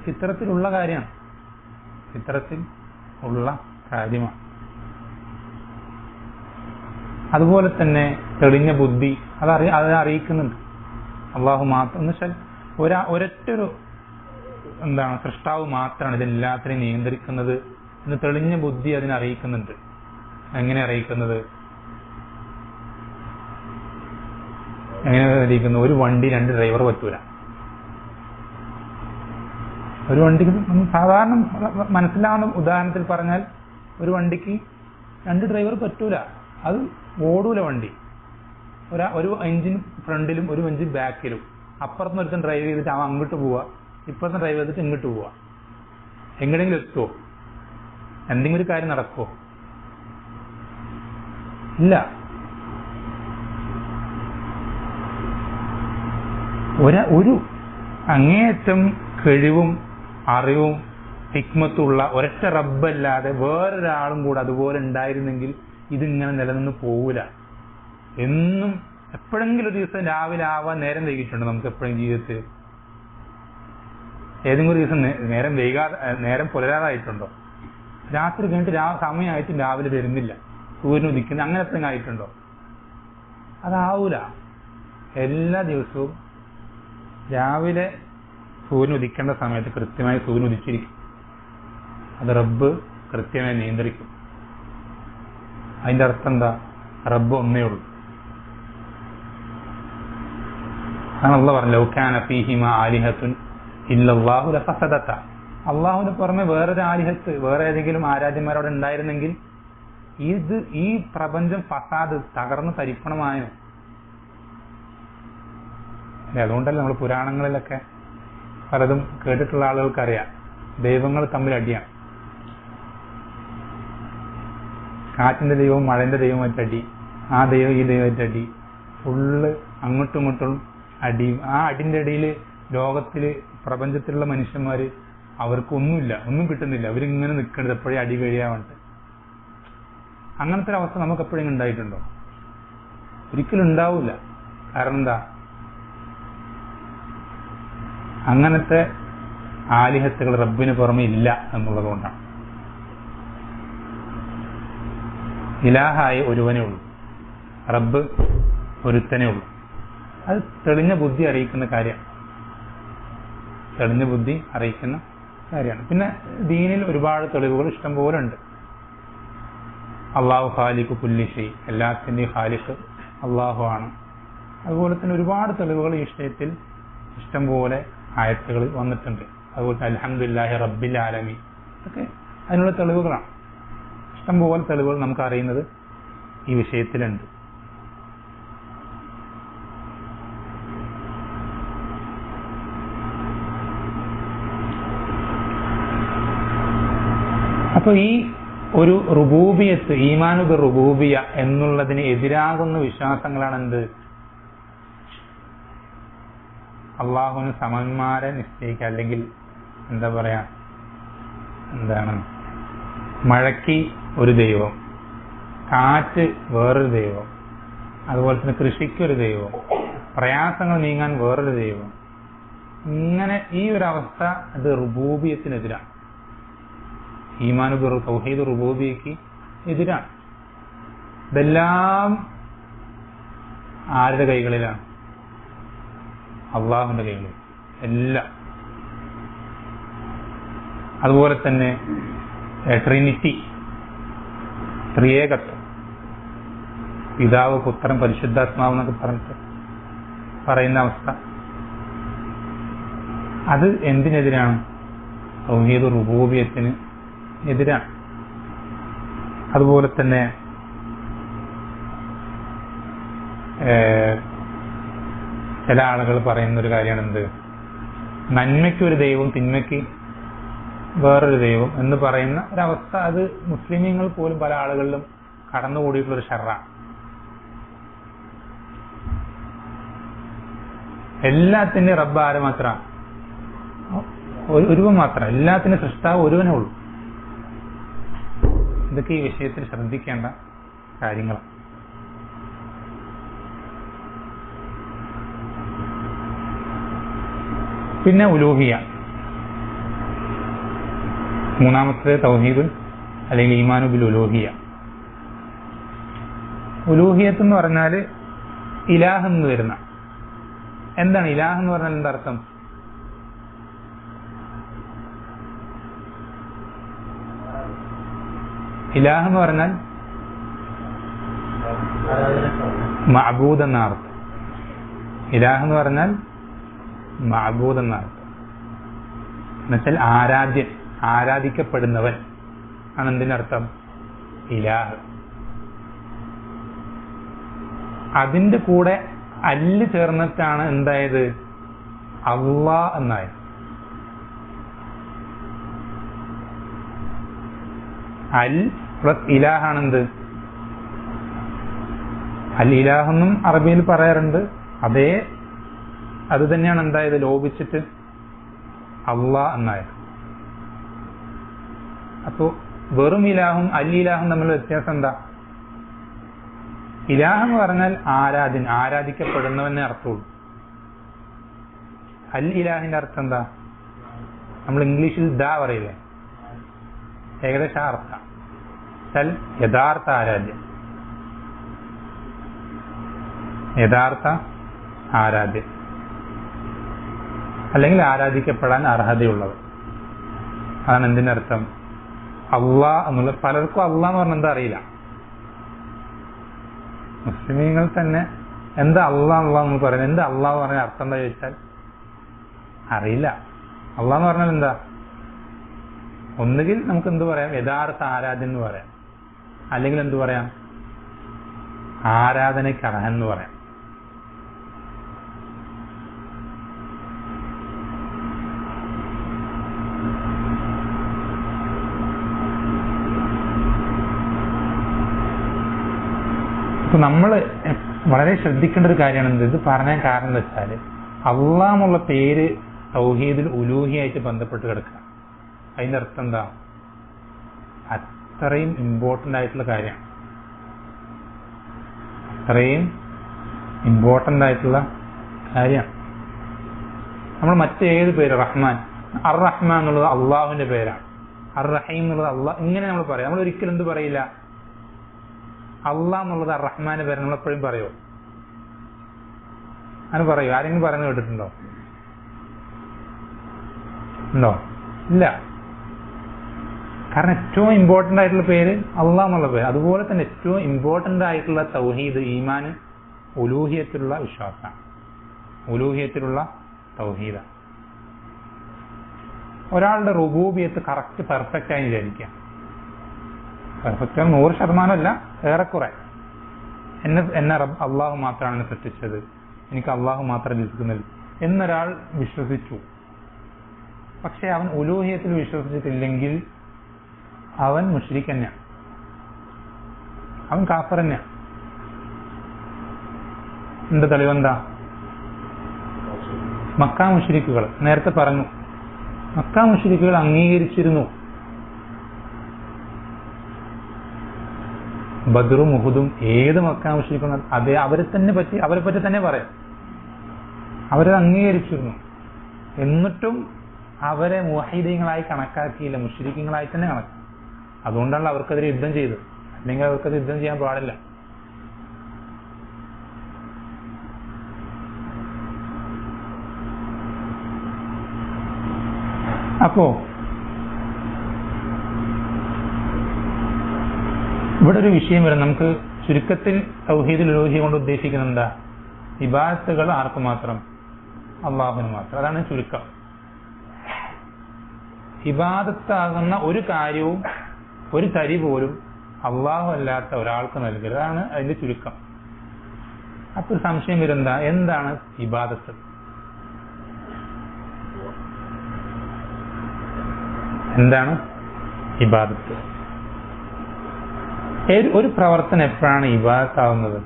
A: ഫിത്രത്തിലുള്ള കാര്യമാണ്, ഫിത്രത്തിൽ ഉള്ള കാര്യമാണ്. അതുപോലെ തന്നെ തെളിഞ്ഞ ബുദ്ധി അതിനെ അറിയിക്കുന്നുണ്ട്. അള്ളാഹു മാത്രം എന്ന് വെച്ചാൽ ഒരൊറ്റൊരു സൃഷ്ടാവ് മാത്രമാണ് ഇതെല്ലാത്തിനെയും നിയന്ത്രിക്കുന്നത് എന്ന് തെളിഞ്ഞ ബുദ്ധി അതിനെ അറിയിക്കുന്നുണ്ട്. എങ്ങനെ അറിയിക്കുന്നത്? എങ്ങനെ അറിയിക്കുന്നു? ഒരു വണ്ടി 2 ഡ്രൈവർ പറ്റൂല. ഒരു വണ്ടിക്ക് സാധാരണ മനസ്സിലാവുന്ന ഉദാഹരണത്തിൽ പറഞ്ഞാൽ ഒരു വണ്ടിക്ക് 2 ഡ്രൈവർ പറ്റൂല. അത് ഓടൂല വണ്ടി. ഒരു എഞ്ചിൻ ഫ്രണ്ടിലും ഒരു എഞ്ചിൻ ബാക്കിലും. അപ്പുറത്തുനിന്ന് ഒരുത്തൻ ഡ്രൈവ് ചെയ്തിട്ട് അവൻ അങ്ങോട്ട് പോവുക, ഇപ്പുറത്ത് ഡ്രൈവ് ചെയ്തിട്ട് ഇങ്ങോട്ട് പോവുക. എങ്ങനെയെങ്കിലും എത്തുമോ? എന്തെങ്കിലും ഒരു കാര്യം നടക്കുമോ? ഇല്ല. ഒരു അങ്ങേയറ്റം കഴിവും അറിവും ഹിക്മത്തുള്ള ഒരൊറ്റ റബ്ബല്ലാതെ വേറൊരാളും കൂടെ അതുപോലെ ഉണ്ടായിരുന്നെങ്കിൽ ഇതിങ്ങനെ നിലനിന്ന് പോവില്ല. എന്നും എപ്പോഴെങ്കിലും ഒരു ദിവസം രാവിലെ ആവാൻ നേരം വൈകിട്ടുണ്ട് നമുക്ക് എപ്പോഴും ജീവിതത്തിൽ? ഏതെങ്കിലും ഒരു ദിവസം നേരം പുലരാതായിട്ടുണ്ടോ? രാത്രി കഴിഞ്ഞിട്ട് സമയമായിട്ട് രാവിലെ വരുന്നില്ല, സൂര്യൻ ഉദിക്കുന്നത്, അങ്ങനെ എപ്പോഴും ആയിട്ടുണ്ടോ? അതാവൂല. എല്ലാ ദിവസവും രാവിലെ സൂര്യൻ ഉദിക്കേണ്ട സമയത്ത് കൃത്യമായി സൂര്യൻ ഉദിച്ചിരിക്കും. അത് റബ്ബ് കൃത്യമായി നിയന്ത്രിക്കും. അതിന്റെ അർത്ഥം എന്താ? റബ്ബ് ഒന്നേ ഉള്ളൂ. അതാണ് അള്ളാഹു പറഞ്ഞു, ലൗ കാന ഫീഹിമാ ആലിഹത്തുൻ ഇല്ലല്ലാഹു ലഫസദത. അള്ളാഹുവിന് പുറമെ വേറൊരു ആലിഹത്ത്, വേറെ ഏതെങ്കിലും ആരാധ്യന്മാരവിടെ ഉണ്ടായിരുന്നെങ്കിൽ ഈ പ്രപഞ്ചം ഫസാദ്, തകർന്ന് തരിപ്പണമായോ? അതുകൊണ്ടല്ല നമ്മൾ പുരാണങ്ങളിലൊക്കെ പലതും കേട്ടിട്ടുള്ള ആളുകൾക്കറിയാം, ദൈവങ്ങൾ തമ്മിൽ അടിയാണ്. കാറ്റിന്റെ ദൈവവും മഴന്റെ ദൈവമായിട്ട് അടി, ആ ദൈവം ഈ ദൈവമായിട്ട് അടി, ഫുള്ള് അങ്ങോട്ടും ഇങ്ങോട്ടും അടി. ആ അടിന്റെ ഇടയിൽ ലോകത്തില് പ്രപഞ്ചത്തിലുള്ള മനുഷ്യന്മാര് അവർക്കൊന്നുമില്ല, ഒന്നും കിട്ടുന്നില്ല, അവരിങ്ങനെ നിൽക്കുന്നത് എപ്പോഴും അടി കഴിയാറുണ്ട്. അങ്ങനത്തെ ഒരു അവസ്ഥ നമുക്ക് എപ്പോഴും ഉണ്ടായിട്ടുണ്ടോ? ഒരിക്കലും ഉണ്ടാവില്ല. കാരണം എന്താ? അങ്ങനത്തെ ആലിഹത്തുകൾ റബ്ബിന് പുറമെ ഇല്ല എന്നുള്ളത് കൊണ്ടാണ്. ഇലാഹായ ഒരുവനേ ഉള്ളൂ, റബ്ബ് ഒരുത്തനേ ഉള്ളൂ. അത് തെളിഞ്ഞ ബുദ്ധി അറിയിക്കുന്ന കാര്യമാണ്, തെളിഞ്ഞ ബുദ്ധി അറിയിക്കുന്ന കാര്യമാണ്. പിന്നെ ദീനിൽ ഒരുപാട് തെളിവുകൾ ഇഷ്ടം പോലെ ഉണ്ട്. അള്ളാഹു ഖാലിഖു കുല്ലി ഷൈ, എല്ലാത്തിൻ്റെയും ഖാലിഖ് അള്ളാഹു ആണ്. അതുപോലെ തന്നെ ഒരുപാട് തെളിവുകൾ ഈ വിഷയത്തിൽ ഇഷ്ടം പോലെ ആയത്തുകൾ വന്നിട്ടുണ്ട്. അതുപോലെ അൽഹംദുലില്ലാഹി റബ്ബിൽ ആലമീൻ, ഇതൊക്കെ അതിനുള്ള തെളിവുകളാണ്. ഇഷ്ടംപോലെ തെളിവുകൾ നമുക്ക് അറിയുന്നത് ഈ വിഷയത്തിലുണ്ട്. അപ്പൊ ഈ ഒരു റുബൂബിയത്ത്, ഈമാനുബിർ റുബൂബിയ എന്നുള്ളതിന് എതിരാകുന്ന വിശ്വാസങ്ങളാണ് എന്ത്? അള്ളാഹുവിന് സമന്മാരെ നിശ്ചയിക്കുക, അല്ലെങ്കിൽ എന്താ പറയാ, മഴയ്ക്ക് ഒരു ദൈവം, കാറ്റ് വേറൊരു ദൈവം, അതുപോലെ തന്നെ കൃഷിക്കൊരു ദൈവം, പ്രയാസങ്ങൾ നീങ്ങാൻ വേറൊരു ദൈവം. ഇങ്ങനെ ഈ ഒരു അവസ്ഥ അത് റുബൂബിയത്തിനെതിരാണ്. ഈമാനുബിർ തൗഹീദ് റുബൂബിയക്ക് എതിരാണ്. ഇതെല്ലാം ആരുടെ കൈകളിലാണ്? അള്ളാഹുവിന്റെ കൈകളിൽ എല്ലാം. അതുപോലെ തന്നെ ട്രിനിറ്റി, ത്രിയേകത്വം, പിതാവ് പുത്രൻ പരിശുദ്ധാത്മാവ് എന്നൊക്കെ പറഞ്ഞിട്ട് പറയുന്ന അവസ്ഥ, അത് എന്തിനെതിരാണ്? തൗഹീദ് റുബൂബിയത്തിന് എതിരാണ്. അതുപോലെ തന്നെ ചില ആളുകൾ പറയുന്ന ഒരു കാര്യമാണ് എന്ത്, നന്മയ്ക്ക് ഒരു ദൈവം തിന്മയ്ക്ക് വേറൊരു ദൈവം എന്ന് പറയുന്ന ഒരവസ്ഥ. അത് മുസ്ലിമീങ്ങൾ പോലും പല ആളുകളിലും കടന്നുകൂടിയിട്ടുള്ളൊരു ഷർറാണ്. എല്ലാത്തിൻ്റെ റബ്ബ് ആര് മാത്രം? ഒരുവൻ മാത്രം. എല്ലാത്തിനും സൃഷ്ടാവ് ഒരുവനേ ഉള്ളൂ. ഇതൊക്കെ ഈ വിഷയത്തിൽ ശ്രദ്ധിക്കേണ്ട കാര്യങ്ങളാണ്. പിന്നെ ഉലൂഹിയ, മൂന്നാമത്തെ തൗഹീദ് അല്ലെങ്കിൽ ഈമാനു ബിൽ ഉലൂഹിയ. ഉലൂഹിയത്ത് എന്ന് പറഞ്ഞാൽ ഇലാഹ് എന്ന് വരുന്ന. എന്താണ് ഇലാഹ് എന്ന് പറഞ്ഞാൽ എന്താ അർത്ഥം? ഇലാഹ് എന്ന് പറഞ്ഞാൽ മഅബൂദ് എന്ന അർത്ഥം. ഇലാഹ് എന്ന് പറഞ്ഞാൽ മഅബൂദ് എന്ന അർത്ഥം. എന്നുവെച്ചാൽ ആരാധ്യൻ, ആരാധിക്കപ്പെടുന്നവൻ ആണ് എന്തിനർത്ഥം? ഇലാഹ്. അതിന്റെ കൂടെ അല്ല് ചേർന്നിട്ടാണ് എന്തായത്? അള്ളാ എന്നായത്. അൽ പ്ലസ് ഇലാഹാണെന്ത്? അൽ ഇലാഹെന്നും അറബിയിൽ പറയാറുണ്ട്. അത് തന്നെയാണ് എന്തായത്? ലോപിച്ചിട്ട് അള്ളാ എന്നായത്. അപ്പോ വെറും ഇലാഹും അൽ ഇലാഹും തമ്മിലുള്ള വ്യത്യാസം എന്താ? ഇലാഹ് എന്ന് പറഞ്ഞാൽ ആരാധ്യൻ, ആരാധിക്കപ്പെടുന്നവനെ അർത്ഥമുള്ളൂ. അൽ ഇലാഹിന്റെ അർത്ഥം എന്താ? നമ്മൾ ഇംഗ്ലീഷിൽ ദ പറയില്ലേ, ഏകദേശം ആ അർത്ഥം. യഥാർത്ഥ ആരാധ്യൻ, യഥാർത്ഥ ആരാധ്യൻ അല്ലെങ്കിൽ ആരാധിക്കപ്പെടാൻ അർഹതയുള്ളവർ. അതാണ് എന്തിനർത്ഥം? അള്ളാ എന്നുള്ള. പലർക്കും അള്ളാ എന്ന് പറഞ്ഞാൽ എന്താ അറിയില്ല. മുസ്ലിമീങ്ങൾ തന്നെ എന്താ അള്ളാ എന്ന് പറയുന്നത്, എന്താ അള്ളാ എന്ന് പറഞ്ഞാൽ അർത്ഥം എന്താ ചോദിച്ചാൽ അറിയില്ല. അള്ളാ എന്ന് പറഞ്ഞാൽ എന്താ? ഒന്നുകിൽ നമുക്ക് എന്ത് പറയാം? യഥാർത്ഥ ആരാധ്യൻ എന്ന് പറയാം, അല്ലെങ്കിൽ എന്തു പറയാം? ആരാധനയ്ക്ക് അർഹൻ എന്ന് പറയാം. ഇപ്പൊ നമ്മൾ വളരെ ശ്രദ്ധിക്കേണ്ട ഒരു കാര്യമാണ് ഇത് പറയാൻ കാരണം എന്താ വെച്ചാൽ, അള്ളാഹ് എന്നുള്ള പേര് തൗഹീദിൽ ഉലൂഹിയായിട്ട് ബന്ധപ്പെട്ട് കിടക്കുക. അതിന്റെ അർത്ഥം എന്താ? അത്രയും ഇമ്പോർട്ടൻ്റ് ആയിട്ടുള്ള കാര്യമാണ്. അത്രയും ഇമ്പോർട്ടൻ്റ് ആയിട്ടുള്ള കാര്യമാണ്. നമ്മൾ മറ്റേത് പേര്, റഹ്മാൻ, അർ റഹ്മാൻ എന്നുള്ളത് അള്ളാഹുവിന്റെ പേരാണ്. അർ റഹീം എന്നുള്ളത് അള്ളാഹ്. ഇങ്ങനെ നമ്മൾ പറയാം. നമ്മൾ ഒരിക്കലും എന്ത് പറയില്ല? അള്ളാഹ് എന്നുള്ളത് അർ റഹ്മാന്റെ പേര് നമ്മൾ എപ്പോഴും പറയുമോ? അങ്ങനെ പറയൂ? ആരെങ്കിലും പറഞ്ഞു കേട്ടിട്ടുണ്ടോ? ഉണ്ടോ? ഇല്ല. കാരണം ഏറ്റവും ഇമ്പോർട്ടൻ്റ് ആയിട്ടുള്ള പേര് അള്ളാഹ് എന്നുള്ള പേര്. അതുപോലെ തന്നെ ഏറ്റവും ഇമ്പോർട്ടൻ്റ് ആയിട്ടുള്ള തൗഹീദ്, ഈമാൻ, ഉലൂഹിയത്തിലുള്ള വിശ്വാസമാണ്. ഉലൂഹിയത്തിലുള്ള തൗഹീദ. ഒരാളുടെ റുബൂബിയത്ത് കറക്റ്റ് പെർഫെക്റ്റ് ആയി വിചാരിക്കുക. പെർഫെക്റ്റ് 100% അല്ല, ഏറെക്കുറെ. എന്നെ അള്ളാഹു മാത്രമാണ് എന്നെ സൃഷ്ടിച്ചത്, എനിക്ക് അള്ളാഹു മാത്രം ലഭിക്കുന്നില്ല എന്നൊരാൾ വിശ്വസിച്ചു. പക്ഷെ അവൻ ഉലൂഹിയത്തിൽ വിശ്വസിച്ചിട്ടില്ലെങ്കിൽ അവൻ മുശ്രിക് തന്നെയാണ്, അവൻ കാഫിർ തന്നെയാണ്. എന്താ തെളിവെന്താ? മക്ക മുശ്രിക്കുകൾ, നേരത്തെ പറഞ്ഞു, മക്ക മുശ്രിക്കുകൾ അംഗീകരിച്ചിരുന്നു ബദ്റും ഉഹുദും. ഏത് മക്ക മുശ്രിക്കും അതേ അവരെ പറ്റി തന്നെ പറയാം. അവരത് അംഗീകരിച്ചിരുന്നു. എന്നിട്ടും അവരെ മുവഹിദീങ്ങളായി കണക്കാക്കിയില്ല, മുശ്രിക്കുകളായി തന്നെ കണക്കാക്കി. അതുകൊണ്ടാണ് അവർക്കെതിരെ യുദ്ധം ചെയ്തത്. അല്ലെങ്കിൽ അവർക്കത് യുദ്ധം ചെയ്യാൻ പാടില്ല. അപ്പോ ഇവിടെ ഒരു വിഷയം വരും. നമുക്ക് ചുരുക്കത്തിൽ തൗഹീദുൽ ഉലൂഹിയ കൊണ്ട് ഉദ്ദേശിക്കുന്നത് എന്താ? ഇബാദത്തുകൾ ആർക്ക് മാത്രം? അള്ളാഹുവിന് മാത്രം. അതാണ് ചുരുക്കം. ഇബാദത്താകുന്ന ഒരു കാര്യവും ഒരു തരി പോലും അള്ളാഹു അല്ലാത്ത ഒരാൾക്ക് നൽകരുത്. അതാണ് അതിന്റെ ചുരുക്കം. അപ്പൊ സംശയം വരുന്ന എന്താണ് ഇബാദത്ത്? എന്താണ് ഇബാദത്ത്? ഒരു പ്രവർത്തനം എപ്പോഴാണ് ഇബാദത്താവുന്നത്?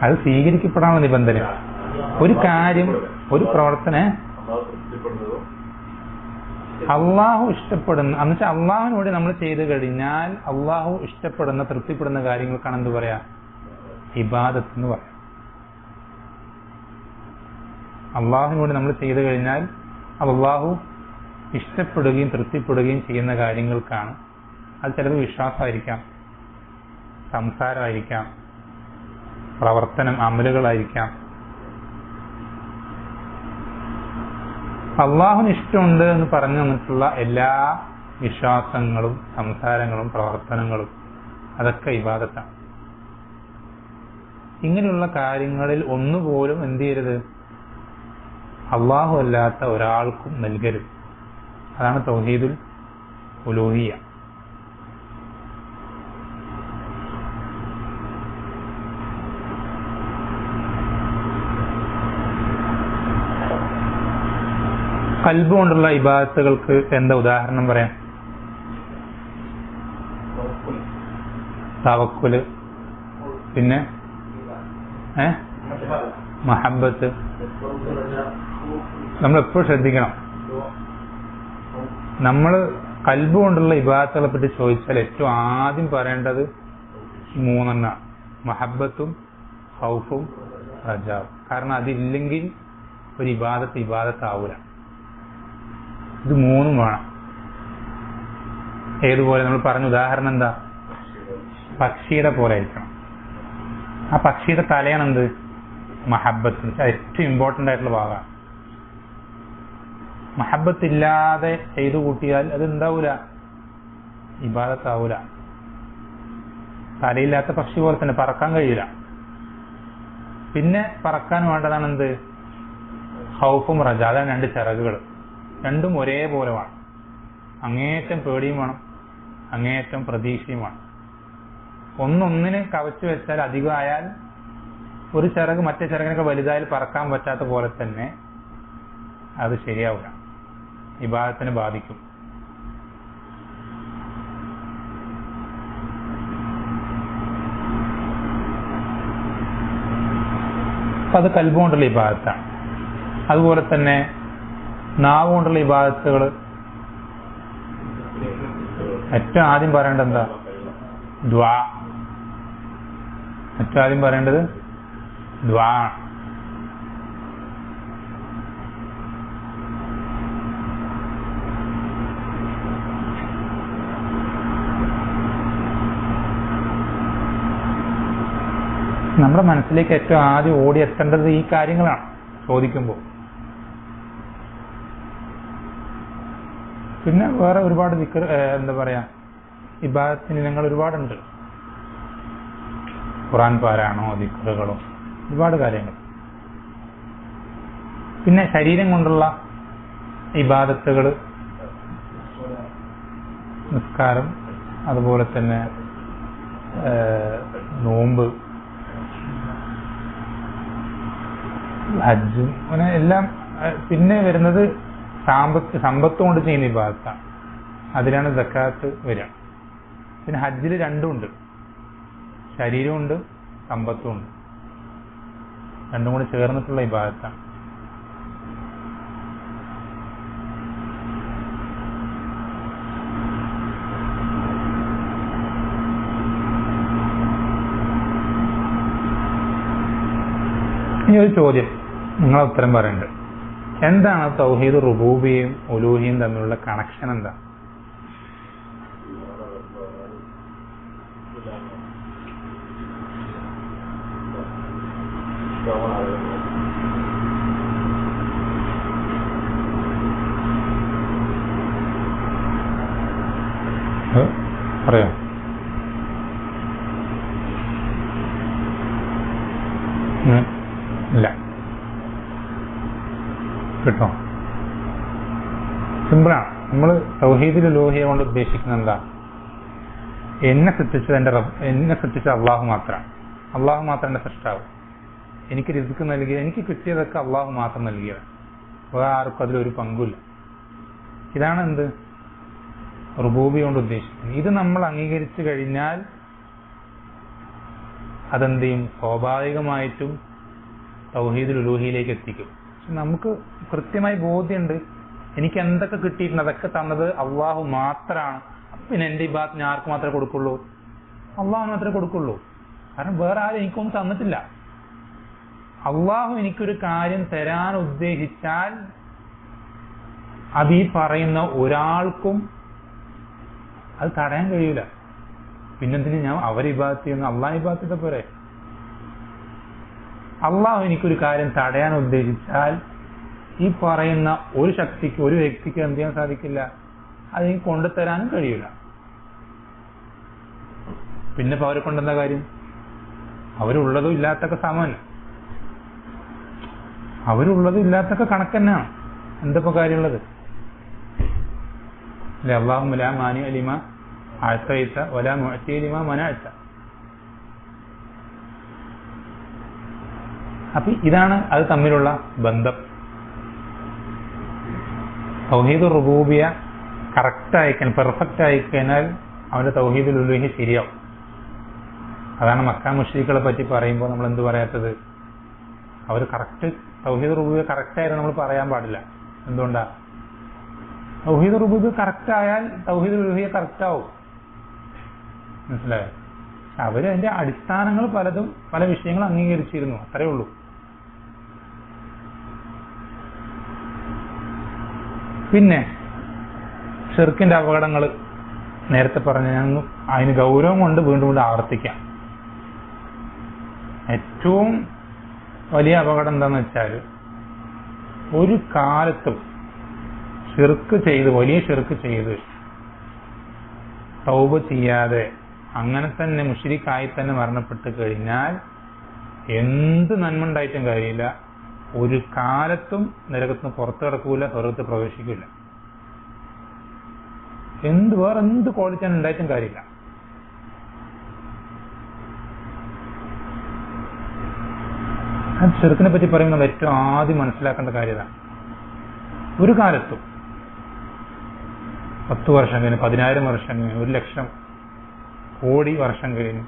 A: അത് സ്വീകരിക്കപ്പെടാനുള്ള നിബന്ധന. ഒരു കാര്യം, ഒരു പ്രവർത്തനം അള്ളാഹു ഇഷ്ടപ്പെടുന്ന, എന്നുവെച്ചാൽ അള്ളാഹുവിനോട് നമ്മൾ ചെയ്തു കഴിഞ്ഞാൽ അള്ളാഹു ഇഷ്ടപ്പെടുന്ന, തൃപ്തിപ്പെടുന്ന കാര്യങ്ങൾക്കാണ് എന്ത് പറയാ? ഇബാദത്ത് എന്ന് പറയാം. അള്ളാഹുവിനോട് നമ്മൾ ചെയ്തു കഴിഞ്ഞാൽ അള്ളാഹു ഇഷ്ടപ്പെടുകയും തൃപ്തിപ്പെടുകയും ചെയ്യുന്ന കാര്യങ്ങൾക്കാണ്. അത് ചിലപ്പോൾ വിശ്വാസമായിരിക്കാം, സംസാരമായിരിക്കാം, പ്രവർത്തനം, അമലുകളായിരിക്കാം. അള്ളാഹുവിന് ഇഷ്ടമുണ്ട് എന്ന് പറഞ്ഞു തന്നിട്ടുള്ള എല്ലാ വിശ്വാസങ്ങളും സംസാരങ്ങളും പ്രവർത്തനങ്ങളും അതൊക്കെ ഇബാദത്താണ്. ഇങ്ങനെയുള്ള കാര്യങ്ങളിൽ ഒന്നുപോലും എന്ത് ചെയ്യരുത്? അള്ളാഹു അല്ലാത്ത ഒരാൾക്കും നൽകരുത്. അതാണ് തൗഹീദുൽ ഉലൂഹിയ്യ. ഖൽബ് കൊണ്ടുള്ള ഇബാദത്തുകൾക്ക് എന്താ ഉദാഹരണം പറയാം? തവക്കുല്, പിന്നെ മഹബത്ത്. നമ്മൾ എപ്പോഴും ശ്രദ്ധിക്കണം. നമ്മൾ ഖൽബ് കൊണ്ടുള്ള ഇബാദത്തുകളെ പറ്റി ചോദിച്ചാൽ ഏറ്റവും ആദ്യം പറയേണ്ടത് മൂന്നെണ്ണാണ്: മഹബത്തും ഖൗഫും റജാവും. കാരണം അതില്ലെങ്കിൽ ഒരു ഇബാദത്താവൂല. ഇത് മൂന്നും വേണം. ഏതുപോലെ നമ്മൾ പറഞ്ഞ ഉദാഹരണം എന്താ? പക്ഷിയുടെ പോലെ ആയിരിക്കണം. ആ പക്ഷിയുടെ തലയാണ് എന്ത്? മഹബത്ത്. ഏറ്റവും ഇമ്പോർട്ടൻ്റ് ആയിട്ടുള്ള ഭാഗമാണ്. മഹബത്തില്ലാതെ ചെയ്തു കൂട്ടിയാൽ അത് എന്താവൂല? ഇബാദത്താവൂല. തലയില്ലാത്ത പക്ഷി പോലെ തന്നെ പറക്കാൻ കഴിയില്ല. പിന്നെ പറക്കാൻ വേണ്ടതാണ് എന്ത്? ഖൗഫും റജ. അതാണ് രണ്ട് ചിറകുകൾ. രണ്ടും ഒരേപോലെ വേണം. അങ്ങേയറ്റം പേടിയും വേണം, അങ്ങേയറ്റം പ്രതീക്ഷയും വേണം. ഒന്നൊന്നിന് കവച്ചു വെച്ചാൽ അധികമായാൽ, ഒരു ചിറക് മറ്റേ ചിറകിനൊക്കെ വലുതായാൽ പറക്കാൻ പറ്റാത്ത പോലെ തന്നെ അത് ശരിയാവില്ല, ഇബാദത്തിനെ ബാധിക്കും. അപ്പൊ അത് ഖൽബ് കൊണ്ടുള്ള ഇബാദത്താണ്. അതുപോലെ തന്നെ നാവ് കൊണ്ടുള്ള ഇബാദത്തുകൾ ഏറ്റവും ആദ്യം പറയേണ്ടത് എന്താ? ദുആ. ഏറ്റവും ആദ്യം പറയേണ്ടത് ദുആ. നമ്മുടെ മനസ്സിലേക്ക് ഏറ്റവും ആദ്യം ഓടിയെത്തേണ്ടത് ഈ കാര്യങ്ങളാണ് ചോദിക്കുമ്പോൾ. പിന്നെ വേറെ ഒരുപാട് ദിക്ർ, എന്താ പറയാ, ഇബാദത്തിന് ഇനങ്ങൾ ഒരുപാടുണ്ട്. ഖുർആൻ പാരായണോ, ദിക്റുകളോ, ഒരുപാട് കാര്യങ്ങൾ. പിന്നെ ശരീരം കൊണ്ടുള്ള ഇബാദത്തുകൾ, നിസ്കാരം, അതുപോലെ തന്നെ നോമ്പ്, ഹജ്ജും, അങ്ങനെ എല്ലാം. പിന്നെ വരുന്നത് സമ്പത്ത് കൊണ്ട് ചെയ്യുന്ന ഇബാദത്താണ്. അതിലാണ് സക്കാത്ത് വരിക. പിന്നെ ഹജ്ജിൽ രണ്ടും ഉണ്ട്, ശരീരമുണ്ട് സമ്പത്തും ഉണ്ട്. രണ്ടും കൂടി ചേർന്നിട്ടുള്ള ഇബാദത്താണ്. ഇനി ഒരു ചോദ്യം, നിങ്ങളെ ഉത്തരം പറയുന്നുണ്ട്. എന്താണ് തൗഹീദ് റുബൂബിയയും ഉലൂഹിയും തമ്മിലുള്ള കണക്ഷൻ? എന്താ? പറയാം. ഇല്ല. കിട്ടോ? സിമ്പിളാണ്. നമ്മൾ തൗഹീദുൽ ഉലൂഹിയ കൊണ്ട് ഉദ്ദേശിക്കുന്നത് എന്താ? എന്നെ സൃഷ്ടിച്ചത് അള്ളാഹു മാത്രമാണ്. അള്ളാഹു മാത്രം എൻ്റെ സൃഷ്ടാവ്. എനിക്ക് റിസ്ക് നൽകിയത്, എനിക്ക് കിട്ടിയതൊക്കെ അള്ളാഹു മാത്രം നൽകിയത്. വേറെ ആർക്കും അതിലൊരു പങ്കുമില്ല. ഇതാണ് എന്ത് റുബൂബിയ കൊണ്ട് ഉദ്ദേശിക്കുന്നത്. ഇത് നമ്മൾ അംഗീകരിച്ചു കഴിഞ്ഞാൽ അതെന്ത് ചെയ്യും? സ്വാഭാവികമായിട്ടും തൗഹീദുൽ ഉലൂഹിയിലേക്ക് എത്തിക്കും. പക്ഷെ നമുക്ക് കൃത്യമായി ബോധ്യമുണ്ട് എനിക്ക് എന്തൊക്കെ കിട്ടിയിട്ടുണ്ട്, അതൊക്കെ തന്നത് അള്ളാഹു മാത്രമാണ്. പിന്നെ എൻ്റെ ഇബാദത്ത് ഞാൻ ആർക്ക് മാത്രമേ കൊടുക്കുള്ളൂ? അള്ളാഹുവിന് മാത്രമേ കൊടുക്കുള്ളൂ. കാരണം വേറെ ആരും എനിക്കൊന്നും തന്നിട്ടില്ല. അള്ളാഹു എനിക്കൊരു കാര്യം തരാൻ ഉദ്ദേശിച്ചാൽ അത് ഈ പറയുന്ന ഒരാൾക്കും അത് തടയാൻ കഴിയൂല. പിന്നെന്തിന് ഞാൻ അവരെ ഇബാദത്ത് ചെയ്യുന്നു? അള്ളാഹ് ഇബാദത്ത് ചെയ്ത പോരെ? അള്ളാഹു എനിക്കൊരു കാര്യം തടയാൻ ഉദ്ദേശിച്ചാൽ ഈ പറയുന്ന ഒരു ശക്തിക്ക്, ഒരു വ്യക്തിക്ക് എന്ത് ചെയ്യാൻ സാധിക്കില്ല? അതെനിക്ക് കൊണ്ടുതരാനും കഴിയൂല. പിന്നെ ഇപ്പൊ അവരെ കൊണ്ടെന്താ കാര്യം? അവരുള്ളതും ഇല്ലാത്തൊക്കെ സമന്, അവരുള്ളതും ഇല്ലാത്തൊക്കെ കണക്ക് തന്നെയാണ്. എന്തപ്പോ കാര്യമുള്ളത്? അല്ലെ? അല്ലാഹുമ്മ ലാ മാനിഅ ലിമാ അഅതൈത വലാ മുഅ്തിയ ലിമാ മനഅത. അപ്പൊ ഇതാണ് അത് തമ്മിലുള്ള ബന്ധം. തൗഹീദുർ റുബൂബിയ കറക്റ്റ് ആയിക്കാൻ, പെർഫെക്റ്റ് ആയിക്കഴിഞ്ഞാൽ അവന്റെ തൗഹീദുൽ ഉലൂഹിയ ശരിയാവും. അതാണ് മക്ക മുശ്രിക്കുകളെ പറ്റി പറയുമ്പോൾ നമ്മൾ എന്ത് പറയാത്തത്? അവർ കറക്റ്റ് തൗഹീദുർ റുബൂബിയ കറക്റ്റ് ആയാലും നമ്മൾ പറയാൻ പാടില്ല. എന്തുകൊണ്ടാ? തൗഹീദുർ റുബൂബിയ കറക്റ്റ് ആയാൽ തൗഹീദുൽ ഉലൂഹിയ കറക്റ്റ് ആവും. മനസ്സിലായോ? അവര് അതിന്റെ അടിസ്ഥാനങ്ങൾ പലതും പല വിഷയങ്ങളും അംഗീകരിച്ചിരുന്നു, അത്രേ ഉള്ളൂ. പിന്നെ ഷിർക്കിന്റെ അപകടങ്ങൾ നേരത്തെ പറഞ്ഞ, ഞാൻ അതിന് ഗൗരവം കൊണ്ട് വീണ്ടും വീണ്ടും ആവർത്തിക്കാം. ഏറ്റവും വലിയ അപകടം എന്താന്ന് വെച്ചാൽ, ഒരു കാലത്തും വലിയ ഷിർക്ക് ചെയ്ത് തൗബ ചെയ്യാതെ അങ്ങനെ തന്നെ മുശ്രിക്കായി തന്നെ മരണപ്പെട്ട് കഴിഞ്ഞാൽ എന്ത് നന്മ ഉണ്ടായിട്ടും കാര്യമില്ല. ഒരു കാലത്തും നരകത്തിന് പുറത്തു കിടക്കൂല, സ്വർഗത്തിൽ പ്രവേശിക്കില്ല. വേറെന്ത് ക്വാളിറ്റിയാണ് ഉണ്ടായിട്ടും കാര്യമില്ല. ഷിർക്കിനെ പറ്റി പറയുമ്പോൾ ഏറ്റവും ആദ്യം മനസ്സിലാക്കേണ്ട കാര്യത, ഒരു കാലത്തും 10 വർഷം കഴിഞ്ഞ്, 10,000 വർഷം കഴിഞ്ഞ്, 1,00,000 കോടി വർഷം കഴിഞ്ഞ്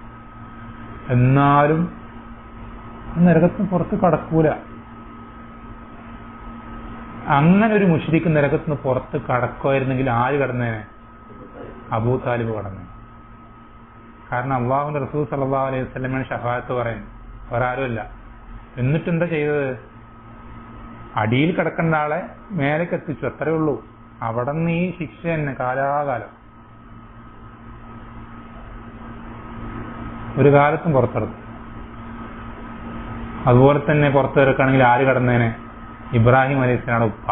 A: എന്നാലും നരകത്തിന് പുറത്ത് കടക്കൂല. അങ്ങനെ ഒരു മുശ്രിക്ക് നരകത്തിന് പുറത്ത് കടക്കുമായിരുന്നെങ്കിൽ ആര് കടന്നേനെ? അബൂ താലിബ് കടന്നു. കാരണം അള്ളാഹുവിന്റെ റസൂൽ സല്ലല്ലാഹു അലൈഹി വസല്ലമയുടെ ശഫാഅത്ത് പറയുന്നു, വേറെ ആരുമല്ല. എന്നിട്ടെന്താ ചെയ്തത്? അടിയിൽ കിടക്കേണ്ട ആളെ മേലേക്ക് എത്തിച്ചു, അത്രേ ഉള്ളൂ. അവിടെ നിന്ന് ഈ ശിക്ഷ തന്നെ കാലാകാലം, ഒരു കാലത്തും പുറത്തെടുക്കും. അതുപോലെ തന്നെ പുറത്തെടുക്കുകയാണെങ്കിൽ ആര് കടന്നേനെ? ഇബ്രാഹിം അലൈഹിസ്സലാമുടെ ഉപ്പ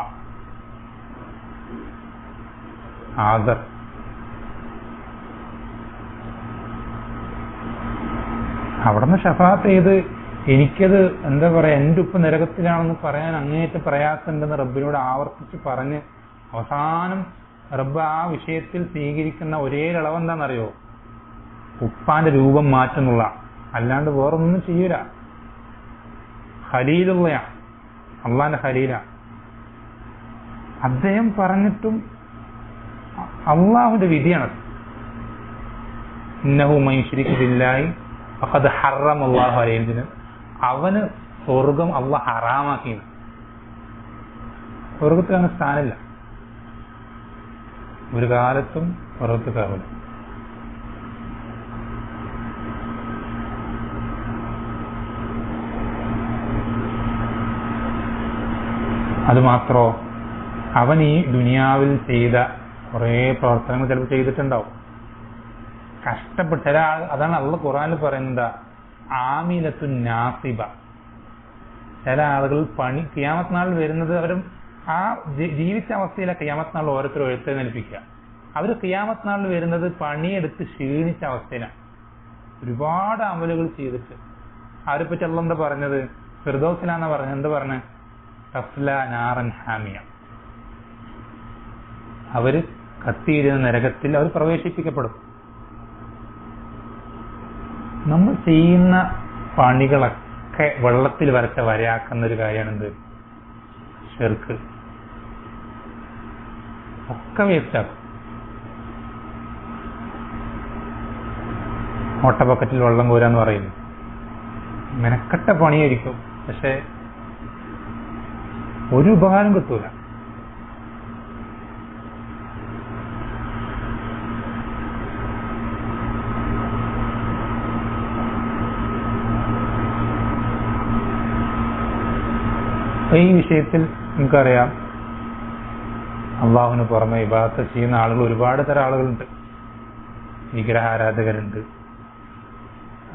A: ആദർ. അവിടുന്ന് ഷഫാഅത്ത് ചെയ്ത് എനിക്കത് എന്താ പറയാ, എൻ്റെ ഉപ്പ നരകത്തിലാണെന്ന് പറയാൻ അങ്ങേയറ്റം പ്രയാസമുണ്ടെന്ന് റബ്ബിനോട് ആവർത്തിച്ച് പറഞ്ഞ് അവസാനം റബ്ബ് ആ വിഷയത്തിൽ സ്വീകരിക്കുന്ന ഒരേ ഇളവ് എന്താണെന്നറിയോ? ഉപ്പാന്റെ രൂപം മാറ്റുന്നുള്ള, അല്ലാണ്ട് വേറൊന്നും ചെയ്യൂല. ഖലീലുള്ളയാണ്, അള്ളാന്റെ ഖലീല. അദ്ദേഹം പറഞ്ഞിട്ടും അള്ളാഹുവിന്റെ വിധിയാണ്. ഇന്നഹു മൻ യുശ്രിക് ബില്ലാഹി ഫഖദ് ഹറമല്ലാഹു അലൈഹിൽ ജന്നah. അവന് സ്വർഗം അള്ളാഹ് ഹറാമാക്കി. സ്വർഗത്തിൽ അങ്ങനെ സ്ഥാനമില്ല, ഒരു കാലത്തും സ്വർഗത്തിൽ കയറില്ല. അതുമാത്രോ, അവൻ ഈ ദുനിയാവിൽ ചെയ്ത കുറേ പ്രവർത്തനങ്ങൾ ചിലപ്പോൾ ചെയ്തിട്ടുണ്ടാവും, കഷ്ടപ്പെട്ട ചില ആൾ. അതാണ് അള്ളാഹ് ഖുർആനിൽ പറയുന്നത്, ആമിലത്തുൻ നാസിബ. ചില ആളുകൾ പണി ഖിയാമത്ത് നാളിൽ വരുന്നത്, അവരും ആ ജീവിച്ച അവസ്ഥയിലെ ഖിയാമത്ത് നാളിൽ ഓരോരുത്തരും എഴുന്നേൽപ്പിക്കുക. അവർ ഖിയാമത്ത് നാളിൽ വരുന്നത് പണിയെടുത്ത് ക്ഷീണിച്ച അവസ്ഥയിലാണ്, ഒരുപാട് അമലുകൾ ചെയ്തിട്ട്. അവരെ പറ്റി അള്ളാഹ് എന്താ പറഞ്ഞത്? ഫിർദൗസിലാന്നാ പറഞ്ഞത്. എന്താ പറഞ്ഞത്? തസ്ല നാറൻ ഹാമിയ, അവര് കത്തിയിരുന്ന നരകത്തിൽ അവർ പ്രവേശിപ്പിക്കപ്പെടും. നമ്മൾ ചെയ്യുന്ന പണികളൊക്കെ വെള്ളത്തിൽ വരച്ച വരയാക്കുന്ന ഒരു കാര്യമാണെന്ത്? ഷിർക്ക്. ഒക്കെ വേസ്റ്റാക്കും. ഓട്ട ബക്കറ്റിൽ വെള്ളം കോരാന്ന് പറയുന്നു. മെനക്കെട്ട പണിയായിരിക്കും, പക്ഷെ ഒരു ഉപകാരം കിട്ടൂല. ഈ വിഷയത്തിൽ നമുക്കറിയാം, അള്ളാഹുവിന് പുറമെ ഇബാദത്ത് ചെയ്യുന്ന ആളുകൾ ഒരുപാട് തരം ആളുകളുണ്ട്. വിഗ്രഹാരാധകരുണ്ട്,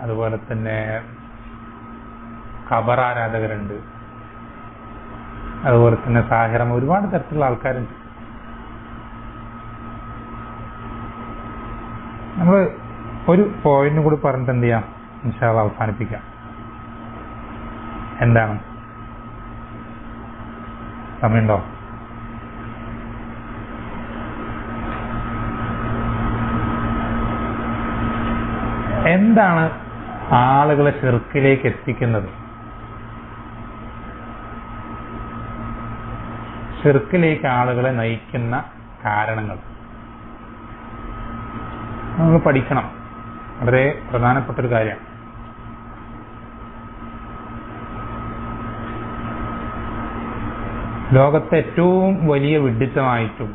A: അതുപോലെ തന്നെ ഖബർ ആരാധകരുണ്ട്, അതുപോലെ തന്നെ സാഹിറം, ഒരുപാട് തരത്തിലുള്ള ആൾക്കാരുണ്ട്. നമ്മൾ ഒരു പോയിന്റ് കൂടി പറഞ്ഞിട്ട് എന്ത് ചെയ്യാം, ഇൻഷാ അല്ലാഹ് അവസാനിപ്പിക്കാം. എന്താണ്? സമയമുണ്ടോ? എന്താണ് ആളുകളെ ഷിർക്കിലേക്ക് എത്തിക്കുന്നത്? ഷിർക്കിലേക്ക് ആളുകളെ നയിക്കുന്ന കാരണങ്ങൾ നമ്മൾ പഠിക്കണം. വളരെ പ്രധാനപ്പെട്ടൊരു കാര്യമാണ്. ലോകത്തെ ഏറ്റവും വലിയ വിഡ്ഢിത്തമായിട്ടും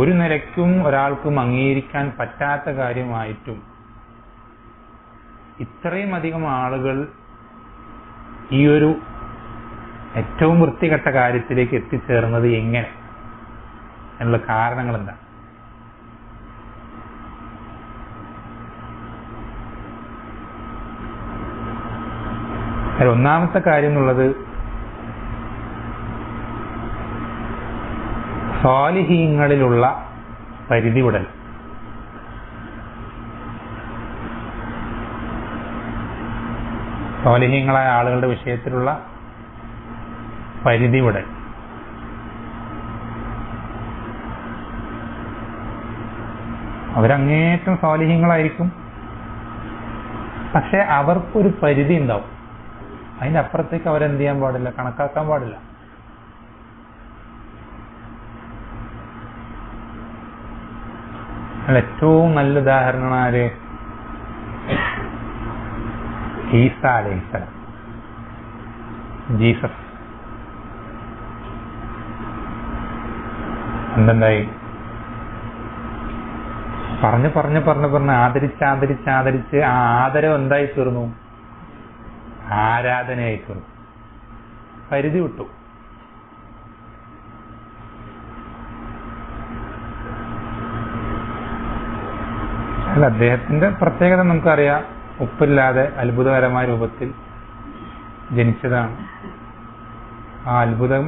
A: ഒരു നിലയ്ക്കും ഒരാൾക്കും അംഗീകരിക്കാൻ പറ്റാത്ത കാര്യമായിട്ടും ഇത്രയും അധികം ആളുകൾ ഈ ഒരു ഏറ്റവും വൃത്തികെട്ട കാര്യത്തിലേക്ക് എത്തിച്ചേർന്നത് എങ്ങനെ എന്നുള്ള കാരണങ്ങൾ എന്താ? ഒന്നാമത്തെ കാര്യം എന്നുള്ളത്, സ്വാലിഹീങ്ങളിലുള്ള പരിധി വിടൽ. സ്വാലിഹീങ്ങളായ ആളുകളുടെ വിഷയത്തിലുള്ള പരിധി വിടൽ. അവരങ്ങേറ്റം സ്വാലിഹീങ്ങളായിരിക്കും, പക്ഷെ അവർക്കൊരു പരിധി ഉണ്ടാവും. അതിൻ്റെ അപ്പുറത്തേക്ക് അവരെന്ത് ചെയ്യാൻ പാടില്ല, കണക്കാക്കാൻ പാടില്ല. ഏറ്റവും നല്ല ഉദാഹരണമാണ് ആര്? ഈസ അലൈഹിസ്സലാം, ജീസസ്. എന്തുണ്ടായി? പറഞ്ഞ് ആദരിച്ച് ആ ആദരം എന്തായി തീർന്നു? ആരാധനയായി തീർന്നു. പരിധി വിട്ടു. അല്ല, അദ്ദേഹത്തിന്റെ പ്രത്യേകത നമുക്കറിയാം. ഉപ്പില്ലാതെ അത്ഭുതകരമായ രൂപത്തിൽ ജനിച്ചതാണ്. ആ അത്ഭുതം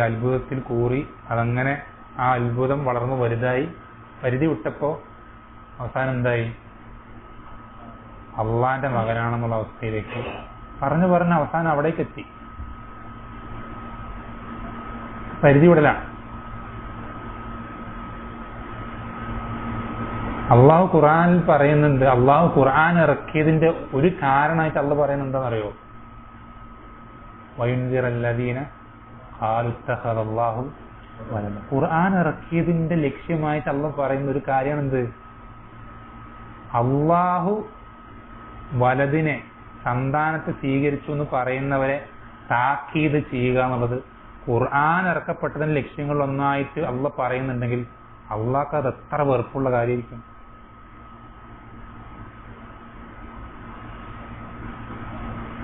A: അത്ഭുതത്തിൽ കൂറി അതങ്ങനെ ആ അത്ഭുതം വളർന്നു വലുതായി. പരിധി വിട്ടപ്പോ അവസാനം എന്തായി? അള്ളാന്റെ മകനാണെന്നുള്ള അവസ്ഥയിലേക്ക് പറഞ്ഞ് അവസാനം അവിടേക്ക് എത്തി. പരിധി വിടലാണ്. അള്ളാഹു ഖുർആനിൽ പറയുന്നുണ്ട്, അള്ളാഹു ഖുർആൻ ഇറക്കിയതിന്റെ ഒരു കാരണമായിട്ട് അള്ളാഹ് പറയുന്നുണ്ടെന്നറിയോ? വയുൻദിറല്ലദീന ഖാലു ഇത്തഖദല്ലാഹു വലദ. ഖുർആൻ ഇറക്കിയതിന്റെ ലക്ഷ്യമായിട്ട് അള്ളാഹ് പറയുന്ന ഒരു കാര്യമാണ് എന്ത്? അള്ളാഹു വലദിനെ, സന്താനത്തെ സ്വീകരിച്ചു എന്ന് പറയുന്നവരെ താക്കീത് ചെയ്യുക എന്നുള്ളത് ഖുർആൻ ഇറക്കപ്പെട്ടതിന്റെ ലക്ഷ്യങ്ങളിലൊന്നായിട്ട് അള്ളാഹ് പറയുന്നുണ്ടെങ്കിൽ അള്ളാഹ്ക്ക് അത് എത്ര വെറുപ്പുള്ള കാര്യമായിരിക്കും.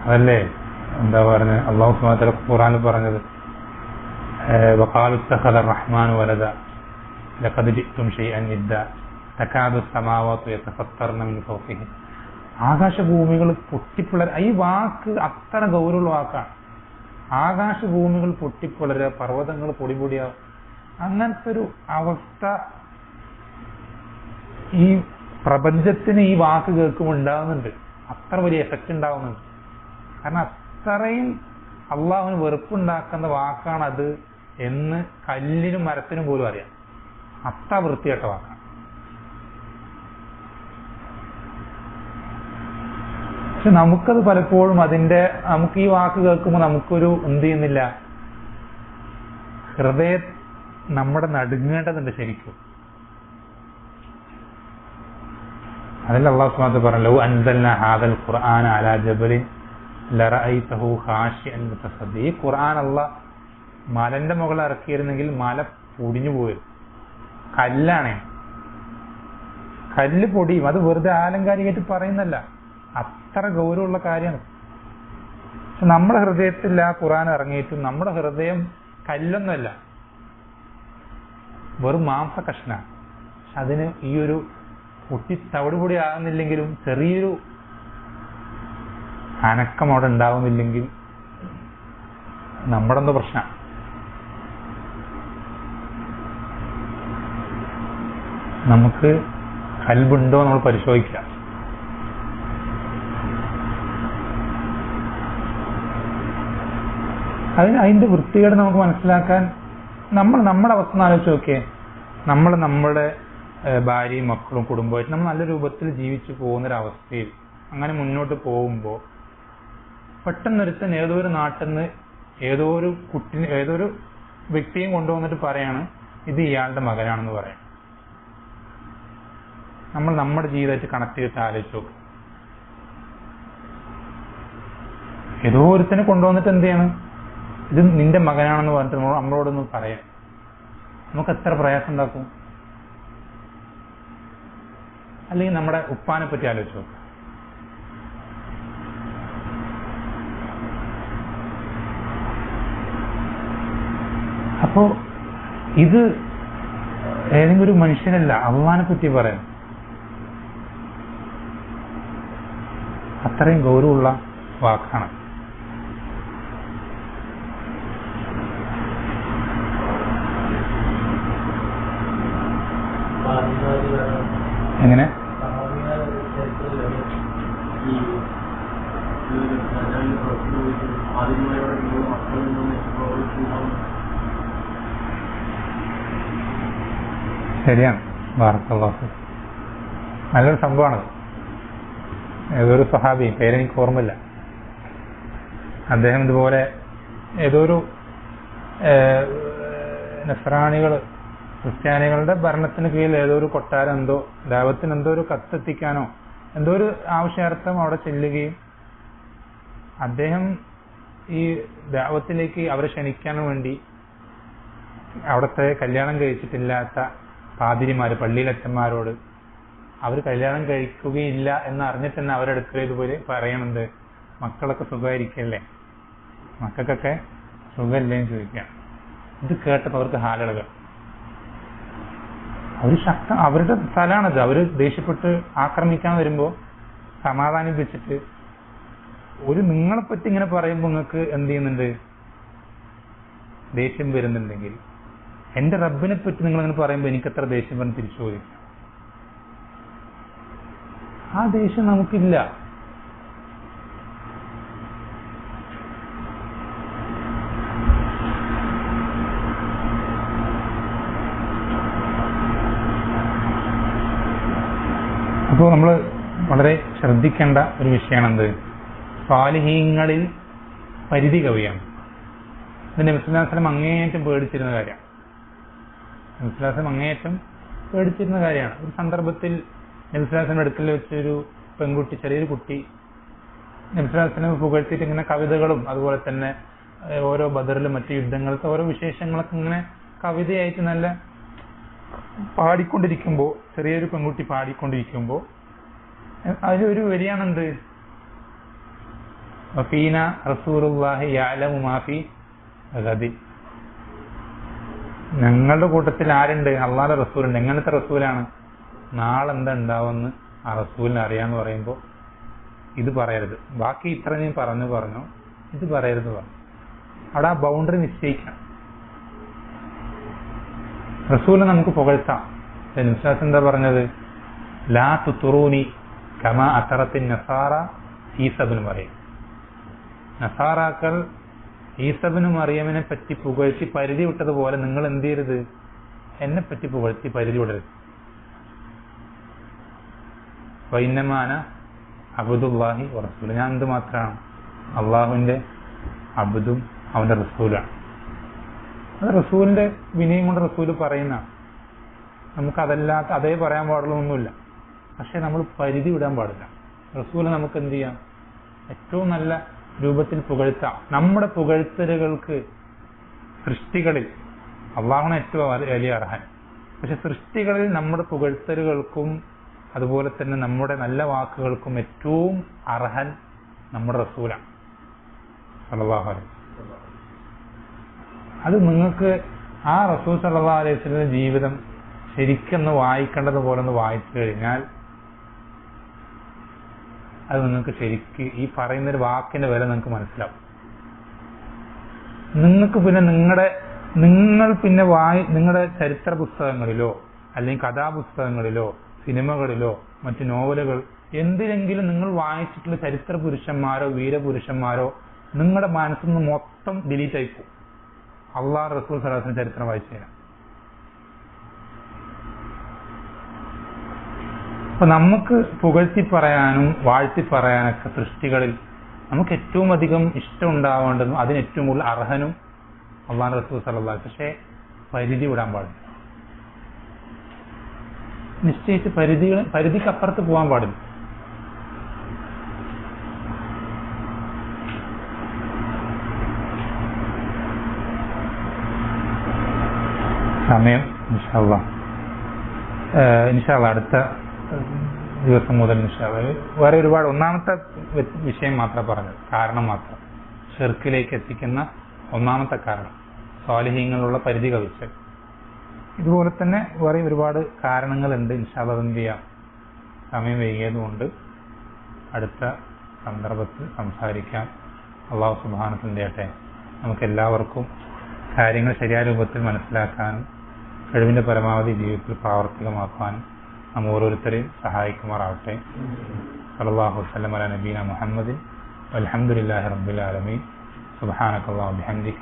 A: അതല്ലേ എന്താ പറഞ്ഞത് അള്ളാഹു സുബ്ഹാനഹു വ തആല ഖുർആനിൽ പറഞ്ഞത്? വഖാലു ഇത്തഖദ റഹ്മാനു വലദ ലഖദ് ജിഅ്തും ശൈഅൻ ഇദ്ദ തകാദു സമാവാതു യതഫത്തർന മിൻ ഫൗഖിഹിം. ആകാശഭൂമികൾ പൊട്ടിപ്പിളര. ഈ വാക്ക് അത്ര ഗൗരവമുള്ള വാക്കാണ്. ആകാശഭൂമികൾ പൊട്ടിപ്പിളരുക, പർവ്വതങ്ങൾ പൊടിപൊടിയാവും. അങ്ങനത്തെ ഒരു അവസ്ഥ ഈ പ്രപഞ്ചത്തിന് ഈ വാക്ക് കേൾക്കുമ്പോൾ ഉണ്ടാകുന്നുണ്ട്. അത്ര വലിയ എഫക്റ്റ് ഉണ്ടാകുന്നുണ്ട്. കാരണം അത്രയും അള്ളാഹുവിന് വെറുപ്പുണ്ടാക്കുന്ന വാക്കാണത് എന്ന് കല്ലിനും മരത്തിനും പോലും അറിയാം. അത്ര വൃത്തികെട്ട വാക്കാണ്. പക്ഷെ നമുക്കത് പലപ്പോഴും നമുക്ക് ഈ വാക്ക് കേൾക്കുമ്പോൾ നമുക്കൊരു എന്ത് ചെയ്യുന്നില്ല, ഹൃദയം നമ്മുടെ നടുങ്ങേണ്ടതുണ്ട് ശരിക്കും. അതിൽ അല്ലാഹു സുബ്ഹാനഹു വ തആല പറഞ്ഞു, ലൗ അൻസൽനാ ഹാദൽ ഖുർആന അലാ ജബലിൻ ലറഅയ്തഹു ഖാശിഅൻ മുതസദ്ദിഅ. ഈ ഖുർആൻ അല്ലാഹ് മലന്റെ മുകളിൽ ഇറക്കിയിരുന്നെങ്കിൽ മല പൊടിഞ്ഞു പോയിരുന്നു. കല്ലാണ്, കല്ല് പൊടിയും. അത് വെറുതെ ആലങ്കാരികമായിട്ട് പറയുന്നല്ല, അത്ര ഗൗരവമുള്ള കാര്യമാണ്. പക്ഷെ നമ്മുടെ ഹൃദയത്തിൽ ആ ഖുർആൻ ഇറങ്ങിയിട്ടും നമ്മുടെ ഹൃദയം കല്ലൊന്നുമല്ല, വെറും മാംസ കഷ്ണാണ്. പക്ഷെ അതിന് ഈ ഒരു പൊട്ടി തവിടുപൊടി ആകുന്നില്ലെങ്കിലും ചെറിയൊരു അനക്കം അവിടെ ഉണ്ടാവുന്നില്ലെങ്കിൽ നമ്മുടെ എന്തോ പ്രശ്നം. നമുക്ക് കൽബുണ്ടോ നമ്മൾ പരിശോധിക്കുക. അതിന്റെ വൃത്തികേട് നമുക്ക് മനസ്സിലാക്കാൻ നമ്മുടെ അവസ്ഥ ആലോചിച്ച് നോക്കിയേ. നമ്മുടെ ഭാര്യയും മക്കളും കുടുംബമായിട്ട് നമ്മൾ നല്ല രൂപത്തിൽ ജീവിച്ചു പോകുന്നൊരവസ്ഥയിൽ അങ്ങനെ മുന്നോട്ട് പോകുമ്പോൾ പെട്ടെന്നൊരുത്തൻ ഏതോ ഒരു നാട്ടിൽ നിന്ന് ഏതോ ഒരു വ്യക്തിയും കൊണ്ടുവന്നിട്ട് പറയാണ് ഇത് ഇയാളുടെ മകനാണെന്ന് പറയാം. നമ്മൾ നമ്മുടെ ജീവിതമായിട്ട് കണക്ട് ചെയ്തിട്ട് ആലോചിച്ച് നോക്കും. ഏതോ ഒരുത്തനെ കൊണ്ടുവന്നിട്ട് എന്ത് ചെയ്യണം, ഇത് നിന്റെ മകനാണെന്ന് പറഞ്ഞിട്ട് നമ്മളോടൊന്ന് പറയാം. നമുക്ക് എത്ര പ്രയാസം ഉണ്ടാക്കും. അല്ലെങ്കിൽ നമ്മുടെ ഉപ്പാനെ പറ്റി ആലോചിച്ച് നോക്കാം. അപ്പോ ഇത് ഏതെങ്കിലും ഒരു മനുഷ്യനല്ല, അള്ളാഹിനെ പറ്റി പറയാം. അത്രയും ഗൗരവമുള്ള വാക്കാണ്. എങ്ങനെ ശരിയാണ്. ബാറക്കല്ലാഹു. നല്ലൊരു സംഭവമാണത്. ഏതൊരു സഹാബി, പേരെനിക്ക് ഓർമ്മയില്ല, അദ്ദേഹം ഇതുപോലെ ഏതൊരു നസ്രാണികൾ ക്രിസ്ത്യാനികളുടെ ഭരണത്തിന് കീഴിൽ ഏതോ ഒരു കൊട്ടാരം എന്തോ ദാവത്തിന് എന്തോ ഒരു കത്തെത്തിക്കാനോ എന്തോ ഒരു ആവശ്യാർത്ഥം അവിടെ ചെല്ലുകയും അദ്ദേഹം ഈ ദാവത്തിലേക്ക് അവരെ ക്ഷണിക്കാൻ വേണ്ടി അവിടുത്തെ കല്യാണം കഴിച്ചിട്ടില്ലാത്ത പാതിരിമാര് പള്ളിയിലച്ചന്മാരോട് അവർ കല്യാണം കഴിക്കുകയില്ല എന്ന് അറിഞ്ഞിട്ട് തന്നെ അവരെടുക്കുക ഇതുപോലെ പറയണത് മക്കളൊക്കെ സുഖമായിരിക്കല്ലേ, മക്കൾക്കൊക്കെ സുഖമല്ലേന്ന് ചോദിക്കാം. ഇത് കേട്ടപ്പോൾ അവർക്ക് ഹാലളകൾ. അവരുടെ സ്ഥലമാണത്. അവര് ദേഷ്യപ്പെട്ട് ആക്രമിക്കാൻ വരുമ്പോൾ സമാധാനിപ്പിച്ചിട്ട് നിങ്ങളെപ്പറ്റി ഇങ്ങനെ പറയുമ്പോൾ നിങ്ങൾക്ക് എന്ത് ചെയ്യുന്നുണ്ട്, ദേഷ്യം വരുന്നുണ്ടെങ്കിൽ എന്റെ റബ്ബിനെ പറ്റി നിങ്ങളിങ്ങനെ പറയുമ്പോൾ എനിക്കെത്ര ദേഷ്യം പറഞ്ഞ് തിരിച്ചു ചോദിക്കും. ആ ദേഷ്യം നമുക്കില്ല. അപ്പോൾ നമ്മൾ വളരെ ശ്രദ്ധിക്കേണ്ട ഒരു വിഷയമാണെന്ത്, സ്വാലിഹീങ്ങളിൽ പരിധി കവിയാണ്. ഇത് നബി സല്ലല്ലാഹു അലൈഹി വസല്ലം അങ്ങേയറ്റം പേടിച്ചിരുന്ന കാര്യമാണ്. നബി സല്ലല്ലാഹു അലൈഹി വസല്ലം അങ്ങേയറ്റം പേടിച്ചിരുന്ന കാര്യമാണ്. ഒരു സന്ദർഭത്തിൽ നബി സല്ലല്ലാഹു അലൈഹി വസല്ലം അടുക്കൽ വെച്ചൊരു പെൺകുട്ടി, ചെറിയൊരു കുട്ടി നബി സല്ലല്ലാഹു അലൈഹി വസല്ലം പുകഴ്ത്തിയിട്ട് ഇങ്ങനെ കവിതകളും അതുപോലെ തന്നെ ഓരോ ബദറിലും മറ്റു യുദ്ധങ്ങളത്തെ ഓരോ വിശേഷങ്ങളൊക്കെ ഇങ്ങനെ കവിതയായിട്ട് നല്ല പാടിക്കൊണ്ടിരിക്കുമ്പോൾ, ചെറിയൊരു പെൺകുട്ടി പാടിക്കൊണ്ടിരിക്കുമ്പോൾ അതിലൊരു വരിയാണെന്ത്, വഫീന റസൂലുള്ളാഹി യഅലമു മാ ഫീ ഗദി. ഞങ്ങളുടെ കൂട്ടത്തിൽ ആരുണ്ട്, അള്ളാഹുവിന്റെ റസൂലുണ്ട്. എങ്ങനത്തെ റസൂലാണ്, നാളെ എന്താ ഉണ്ടാവുമെന്ന് ആ റസൂലിനെ അറിയാന്ന് പറയുമ്പോൾ ഇത് പറയരുത്, ബാക്കി ഇത്ര നീ പറഞ്ഞു ഇത് പറയരുത് പറഞ്ഞു. അവിടെ ആ ബൗണ്ടറി നിശ്ചയിക്കണം. റസൂലിനെ നമുക്ക് പുകഴ്ത്താം. വിശ്വാസം എന്താ പറഞ്ഞത്, ലാ തുറൂനി കമാ അത്തറത്തിൻ നസാറ ഈസ ഇബ്നു മറിയം. നസാറാക്കൾ ഈസബിന് മറിയമിനെ പറ്റി പുകഴ്ത്തി പരിധി വിട്ടതുപോലെ നിങ്ങൾ എന്ത് ചെയ്യരുത്, എന്നെ പറ്റി പുകഴ്ത്തി പരിധി വിടരുത്. വൈന്നമാന അബ്ദുല്ലാഹി റസൂൽ, ഞാൻ എന്ത് മാത്രമാണ് അള്ളാഹുവിന്റെ അബ്ദും അവന്റെ റസൂലാണ്. അത് റസൂലിന്റെ വിനയം കൊണ്ട് റസൂല് പറയുന്ന, നമുക്കതല്ലാത്ത അതേ പറയാൻ പാടുള്ളൊന്നുമില്ല. പക്ഷെ നമ്മൾ പരിധി വിടാൻ പാടില്ല. റസൂല് നമുക്ക് എന്ത് ചെയ്യാം, ഏറ്റവും നല്ല രൂപത്തിൽ പുകഴ്ത്താം. നമ്മുടെ പുകഴ്ത്തലുകൾക്ക് സൃഷ്ടികളിൽ അള്ളാഹുവിന് ഏറ്റവും വലിയ അർഹൻ. പക്ഷെ സൃഷ്ടികളിൽ നമ്മുടെ പുകഴ്ത്തലുകൾക്കും അതുപോലെ തന്നെ നമ്മുടെ നല്ല വാക്കുകൾക്കും ഏറ്റവും അർഹൻ നമ്മുടെ റസൂലാണ് സല്ലല്ലാഹു അലൈഹി വസല്ലം. അത് നിങ്ങൾക്ക് ആ റസൂൽ സല്ലല്ലാഹു അലൈഹി വസല്ലമിന്റെ ജീവിതം ശരിക്കൊന്ന് വായിക്കേണ്ടത് പോലെ ഒന്ന് വായിച്ചു കഴിഞ്ഞാൽ അത് നിങ്ങൾക്ക് ശരിക്ക് ഈ പറയുന്നൊരു വാക്കിന്റെ വില നിങ്ങൾക്ക് മനസ്സിലാവും. നിങ്ങൾക്ക് പിന്നെ നിങ്ങൾ പിന്നെ നിങ്ങളുടെ ചരിത്ര പുസ്തകങ്ങളിലോ അല്ലെങ്കിൽ കഥാപുസ്തകങ്ങളിലോ സിനിമകളിലോ മറ്റു നോവലുകൾ എന്തിനെങ്കിലും നിങ്ങൾ വായിച്ചിട്ടുള്ള ചരിത്ര പുരുഷന്മാരോ വീരപുരുഷന്മാരോ നിങ്ങളുടെ മനസ്സിൽ നിന്ന് മൊത്തം ഡിലീറ്റ് ആയിപ്പോകും. അള്ളാഹ് റസൂൽ സ്വല്ലല്ലാഹു അലൈഹി വസല്ലം ചരിത്രം വായിച്ചു തരാം. അപ്പൊ നമുക്ക് പുകഴ്ത്തി പറയാനും വാഴ്ത്തി പറയാനൊക്കെ സൃഷ്ടികളിൽ നമുക്ക് ഏറ്റവും അധികം ഇഷ്ടം ഉണ്ടാവേണ്ടതും അതിന് ഏറ്റവും കൂടുതൽ അർഹനും അള്ളാഹ് റസൂൽ സ്വല്ലല്ലാഹു അലൈഹി വസല്ലം. പക്ഷേ പരിധി വിടാൻ പാടില്ല. നിശ്ചയിച്ച് പരിധിക്കപ്പുറത്ത് പോകാൻ പാടില്ല. സമയം ഇൻഷാ അല്ലാഹ് അടുത്ത ദിവസം മുതൽ ഇൻഷാ അല്ലാഹ് വേറെ ഒരുപാട് ഒന്നാമത്തെ വിഷയം മാത്രം പറഞ്ഞത്, കാരണം മാത്രം, ഷിർക്കിലേക്ക് എത്തിക്കുന്ന ഒന്നാമത്തെ കാരണം സ്വാലിഹീങ്ങളുള്ള പരിധി കവിച്ചൽ. ഇതുപോലെ തന്നെ വേറെ ഒരുപാട് കാരണങ്ങളുണ്ട്. ഇൻഷാ അല്ലാഹ് എന്ത് ചെയ്യാം, സമയം വൈകിയതുകൊണ്ട് അടുത്ത സന്ദർഭത്തിൽ സംസാരിക്കാം. അള്ളാഹു സുബ്ഹാനഹു വ തആല ചെയ്യട്ടെ നമുക്ക് എല്ലാവർക്കും കാര്യങ്ങൾ ശരിയായ രൂപത്തിൽ മനസ്സിലാക്കാനും കഴിവിന്റെ പരമാവധി ജീവിതത്തിൽ പ്രാവർത്തികമാക്കാനും നാം ഓരോരുത്തരെയും സഹായിക്കുമാറാവട്ടെ. സല്ലല്ലാഹു അലൈഹി വസല്ലം അലാ നബീന മുഹമ്മദിൻ വൽഹംദുലില്ലാഹി റബ്ബിൽ ആലമീൻ. സുബ്ഹാനക അല്ലാഹുമ്മ ബിഹംദിക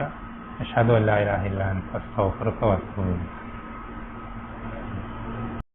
A: അഷ്ഹദു അൻ ലാ ഇലാഹ ഇല്ലാ അൻത അസ്തഗ്ഫിറുക വ അത്തൂബു ഇലൈക്.